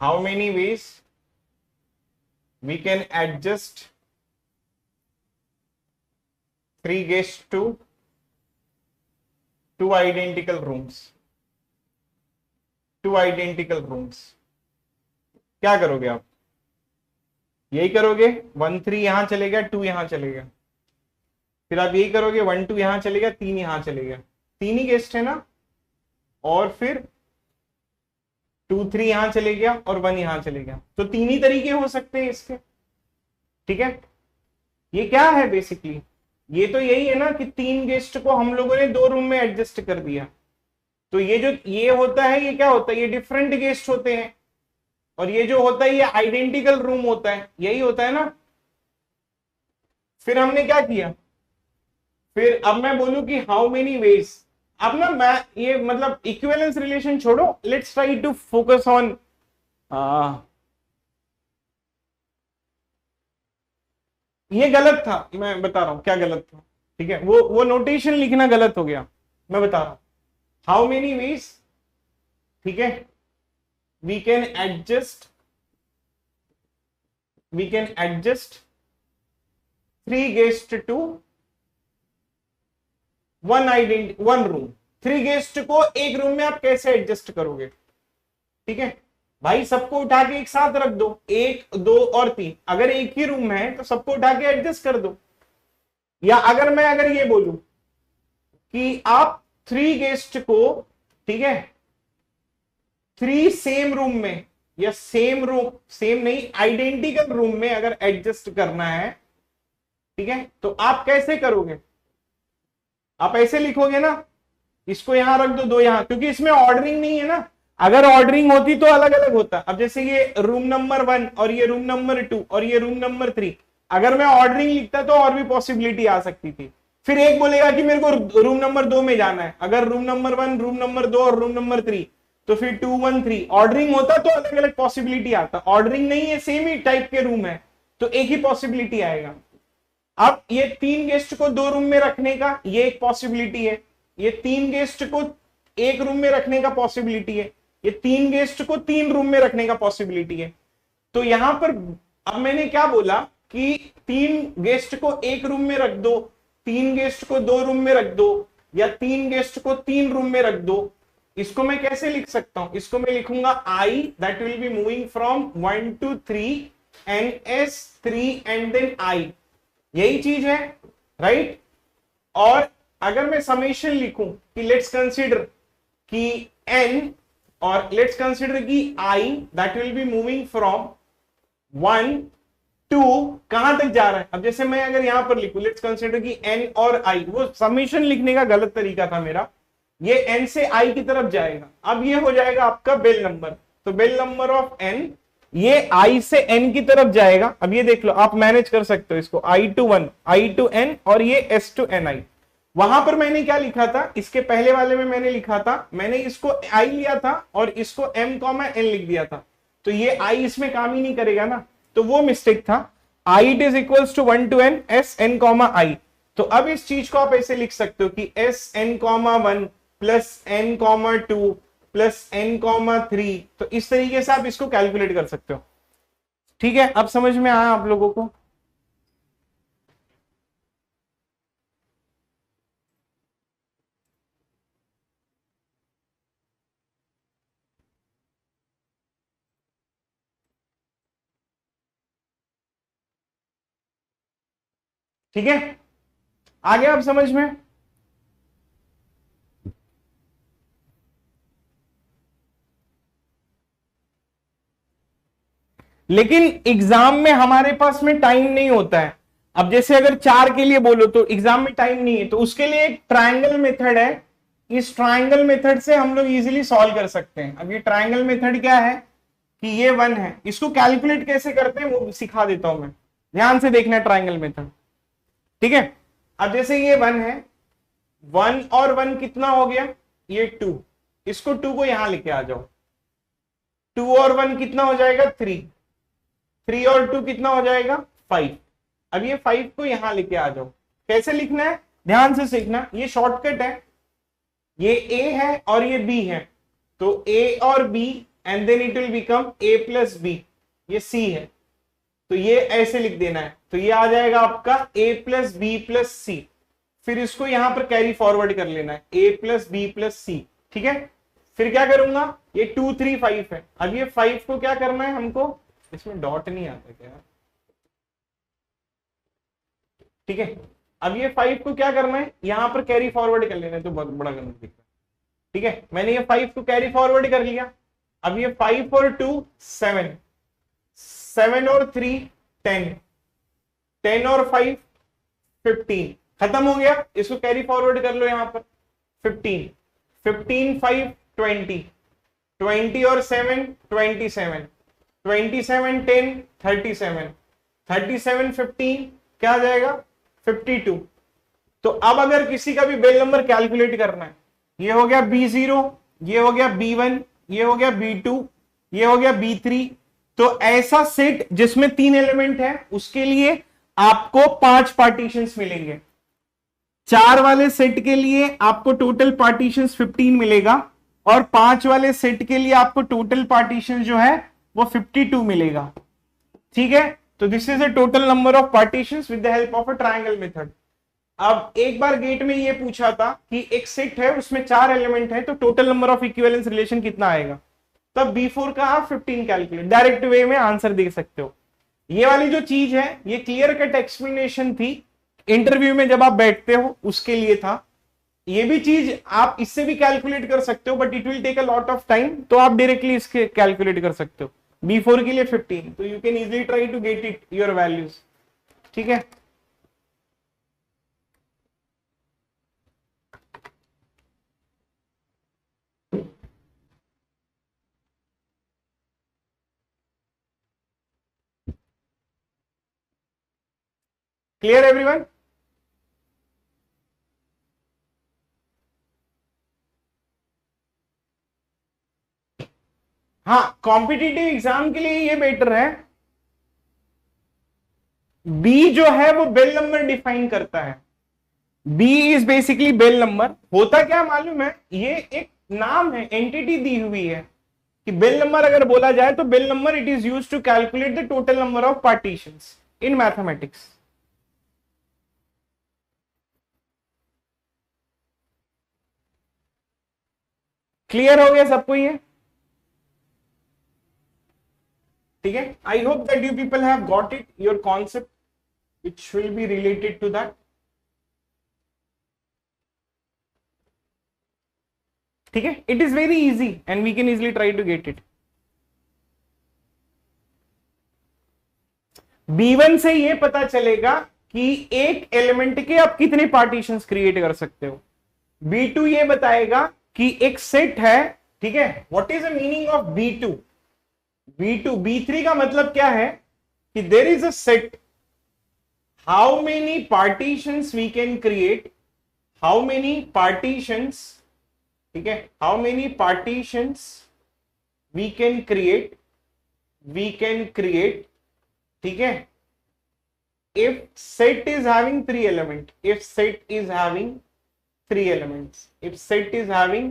Speaker 1: How many ways we can adjust 3 guests to 2 identical rooms, 2 identical rooms। क्या करोगे आप? यही करोगे, 1 3 यहां चलेगा, 2 यहां चलेगा। फिर आप यही करोगे, 1 2 यहां चलेगा, 3 यहां चलेगा। 3 ही गेस्ट है ना। और फिर 2 3 यहां चले गया और 1 यहां चले गया। तो 3 ही तरीके हो सकते हैं इसके। ठीक है, ये क्या है बेसिकली? ये तो यही है ना कि 3 गेस्ट को हम लोगों ने 2 रूम में एडजस्ट कर दिया। तो ये जो ये होता है, ये क्या होता है? ये डिफरेंट गेस्ट होते हैं। और ये जो होता है, ये आइडेंटिकल रूम होता है। यही होता है ना। फिर हमने क्या किया? फिर अब मैं बोलूं कि हाउ मेनी वेज। अब ना मैं ये मतलब इक्विवेलेंस रिलेशन छोड़ो, let's try to focus on ये गलत था, मैं बता रहा हूं क्या गलत था। ठीक है, वो नोटेशन लिखना गलत हो गया, मैं बता रहा हूं। हाउ मेनी वेज, ठीक है, we can adjust, we can adjust 3 guests to 1 रूम। 3 गेस्ट को एक रूम में आप कैसे एडजस्ट करोगे? ठीक है भाई, सबको उठा के एक साथ रख दो, 1 2 और 3। अगर एक ही रूम है तो सबको उठा के एडजस्ट कर दो। या अगर ये बोलूं कि आप 3 गेस्ट को, ठीक है, 3 सेम रूम में, या सेम रूम, सेम नहीं, आइडेंटिकल रूम में अगर एडजस्ट करना है, ठीक है, तो आप कैसे करोगे? आप ऐसे लिखोगे ना, इसको यहां रख दो, 2 यहां, क्योंकि इसमें ऑर्डरिंग नहीं है ना। अगर ऑर्डरिंग होती तो अलग अलग होता। अब जैसे ये रूम नंबर 1 और ये रूम नंबर 2 और ये रूम नंबर 3, अगर मैं ऑर्डरिंग लिखता तो और भी पॉसिबिलिटी आ सकती थी। फिर एक बोलेगा कि मेरे को रूम नंबर 2 में जाना है, अगर रूम नंबर 1, रूम नंबर 2 और रूम नंबर 3, तो फिर 2 1 3। ऑर्डरिंग होता तो अलग अलग पॉसिबिलिटी आता। ऑर्डरिंग नहीं है, सेम ही टाइप के रूम है, तो एक ही पॉसिबिलिटी आएगा। अब ये 3 गेस्ट को 2 रूम में रखने का ये एक पॉसिबिलिटी है। ये 3 गेस्ट को एक रूम में रखने का पॉसिबिलिटी है। ये 3 गेस्ट को 3 रूम में रखने का पॉसिबिलिटी है। तो यहां पर अब मैंने क्या बोला कि 3 गेस्ट को एक रूम में रख दो, 3 गेस्ट को 2 रूम में रख दो, या 3 गेस्ट को 3 रूम में रख दो। इसको मैं कैसे लिख सकता हूं? इसको मैं लिखूंगा I that will be moving from 1 to 3 and S 3 and then I. यही चीज है, राइट। और अगर मैं समेशन लिखूं कि लेट्स कंसीडर कि n, और लेट्स कंसीडर कि i that will be moving from 1 to कहां तक जा रहा है? अब जैसे मैं अगर यहां पर लिखूं लेट्स कंसीडर कि n और i, वो समेशन लिखने का गलत तरीका था मेरा। ये n से i की तरफ जाएगा। अब ये हो जाएगा आपका बेल नंबर। तो बेल नंबर ऑफ n, ये i से n की तरफ जाएगा। अब ये देख लो, आप मैनेज कर सकते हो इसको, i to 1, i to n और ये s to ni। वहां पर मैंने क्या लिखा था? इसके पहले वाले में मैंने लिखा था, मैंने इसको i लिया था और इसको m n लिख दिया था। तो ये i इसमें काम ही नहीं करेगा ना, तो वो मिस्टेक था। i it is equals to 1 to n s n i। तो अब इस चीज को आप ऐसे लिख सकते हो कि s n 1 plus n 2 plus n 3। तो इस तरीके से आप इसको कैलकुलेट कर सकते हो। ठीक है, अब समझ में आया आप लोगों को? ठीक है, आ गया अब समझ में? लेकिन एग्जाम में हमारे पास में टाइम नहीं होता है। अब जैसे अगर 4 के लिए बोलो तो एग्जाम में टाइम नहीं है, तो उसके लिए एक ट्रायंगल मेथड है। इस ट्रायंगल मेथड से हम लोग इजीली सॉल्व कर सकते हैं। अब ये ट्रायंगल मेथड क्या है कि ये 1 है, इसको कैलकुलेट कैसे करते हैं वो सिखा देता हूं मैं। ध्यान से देखना ट्रायंगल मेथड, ठीक है। अब जैसे ये 1 है, 1 और 1 कितना हो गया, ये 2, इसको 2 को यहां लेके आ जाओ, 2 और 1 कितना हो जाएगा 3, 3 और 2 कितना हो जाएगा 5। अब ये 5 को यहां लेके आ जाओ। कैसे लिखना है ध्यान से सीखना, ये शॉर्टकट है, ये a है और ये b है, तो a और b and then it will become a plus b, ये c है, तो ये ऐसे लिख देना है, तो ये आ जाएगा आपका a प्लस बी प्लस सी, फिर इसको यहां पर कैरी फॉरवर्ड कर लेना है a प्लस बी प्लस सी, ठीक है। फिर क्या करूंगा, ये 2 3 5 है, अब ये 5 को क्या करना है हमको, इसमें डॉट नहीं आता क्या, ठीक है। अब ये 5 को क्या करना है, यहां पर कैरी फॉरवर्ड कर लेना है, तो बहुत बड़ा गंदा दिख रहा है, ठीक है। मैंने ये 5 को कैरी फॉरवर्ड कर लिया, अब ये 5 और 2 7, 7 और 3 10, 10 और 5 15, खत्म हो गया, इसको कैरी फॉरवर्ड कर लो यहां पर 15, 15 5 20, 20 और 7 27, 27 10 37, 37 15 क्या आ जाएगा 52। तो अब अगर किसी का भी बेल नंबर कैलकुलेट करना है, ये हो गया B0, ये हो गया B1, ये हो गया B2, ये हो गया B3, तो ऐसा सेट जिसमें 3 एलिमेंट है उसके लिए आपको 5 पार्टीशंस मिलेंगे। 4 वाले सेट के लिए आपको टोटल पार्टीशंस 15 मिलेगा और 5 वाले सेट के लिए आपको टोटल पार्टीशन जो है वो 52 मिलेगा, ठीक है। तो this is a total number of partitions with the help of a triangle method. अब एक बार गेट में ये पूछा था कि एक सेट है उसमें 4 एलिमेंट है, तो total number of equivalence relation कितना आएगा, तब B4 का आप 15 कैलकुलेट डायरेक्ट वे में आंसर दे सकते हो। ये वाली जो चीज है ये क्लियर कट एक्सप्लेनेशन थी, इंटरव्यू में जब आप बैठते हो उसके लिए था। ये भी चीज आप इससे भी कैलकुलेट कर सकते हो, but it will take a lot of time, तो आप डायरेक्टली इसके कैलकुलेट कर सकते हो। B4 के लिए 15, तो you can easily try to get it your values, ठीक है। Clear everyone? हाँ, कॉम्पिटिटिव एग्जाम के लिए ये बेटर है, बी जो है वो बेल नंबर डिफाइन करता है। B is basically Bell number, होता क्या मालूम है, ये एक नाम है, एंटिटी दी हुई है कि बेल नंबर अगर बोला जाए तो Bell number it is used to calculate the total number of partitions in mathematics. Clear हो गया सबको ये, ठीक है। I hope that you people have got it, your concept which will be related to that, ठीक है। It is very easy and we can easily try to get it. B1 से ये पता चलेगा कि एक एलिमेंट के आप कितने पार्टीशंस क्रिएट कर सकते हो। B2 ये बताएगा कि एक सेट है, ठीक है। What is the meaning of B2? B2 B3 का मतलब क्या है कि there is a set, how many partitions we can create, how many partitions, ठीक है, how many partitions we can create, we can create, ठीक है, if set is having 3 element, if set is having 3 elements, if set is having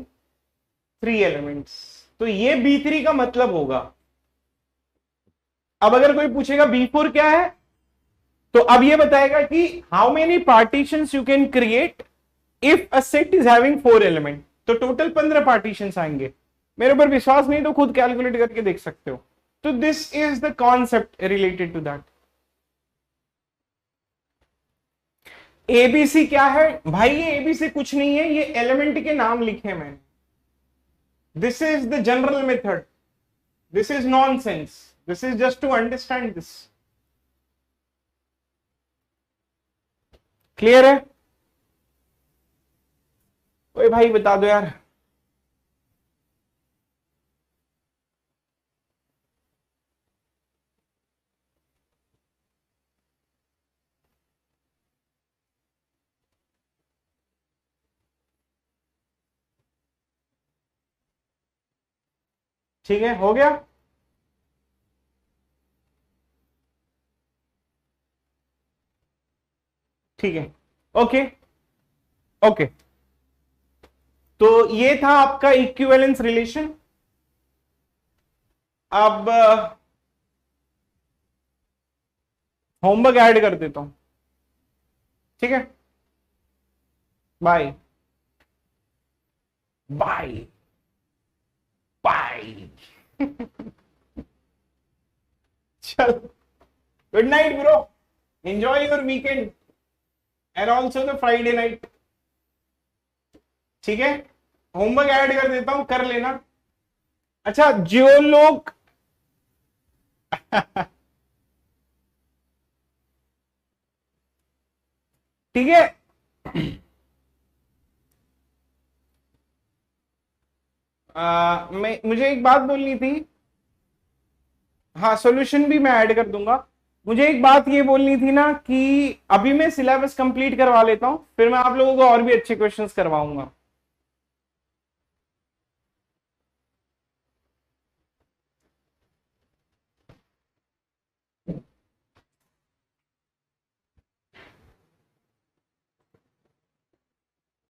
Speaker 1: 3 elements, तो ये B3 का मतलब होगा। अब अगर कोई पूछेगा B4 क्या है, तो अब ये बताएगा कि how many partitions you can create if a set is having 4 element, तो टोटल 15 पार्टीशंस आएंगे। मेरे ऊपर विश्वास नहीं तो खुद कैलकुलेट करके देख सकते हो। तो this is the concept related to that. ABC क्या है भाई, ये एबीसी कुछ नहीं है, ये एलिमेंट के नाम लिखे मैंने। This is the general method, this is nonsense, this is just to understand this. Clear है? ओए भाई बता दो यार। ठीक है, हो गया। ठीक है, ओके ओके। तो ये था आपका इक्विवेलेंस रिलेशन। अब होमवर्क ऐड कर देता हूं, ठीक है। Bye bye bye. चल, good night bro, enjoy your weekend and also the Friday night. ठीक है, होमवर्क ऐड कर देता हूं, कर लेना। अच्छा, जो लोग ठीक है, मैं मुझे एक बात बोलनी थी। हाँ, सॉल्यूशन भी मैं ऐड कर दूंगा। मुझे एक बात ये बोलनी थी ना कि अभी मैं सिलेबस कंप्लीट करवा लेता हूं, फिर मैं आप लोगों को और भी अच्छे क्वेश्चंस करवाऊंगा।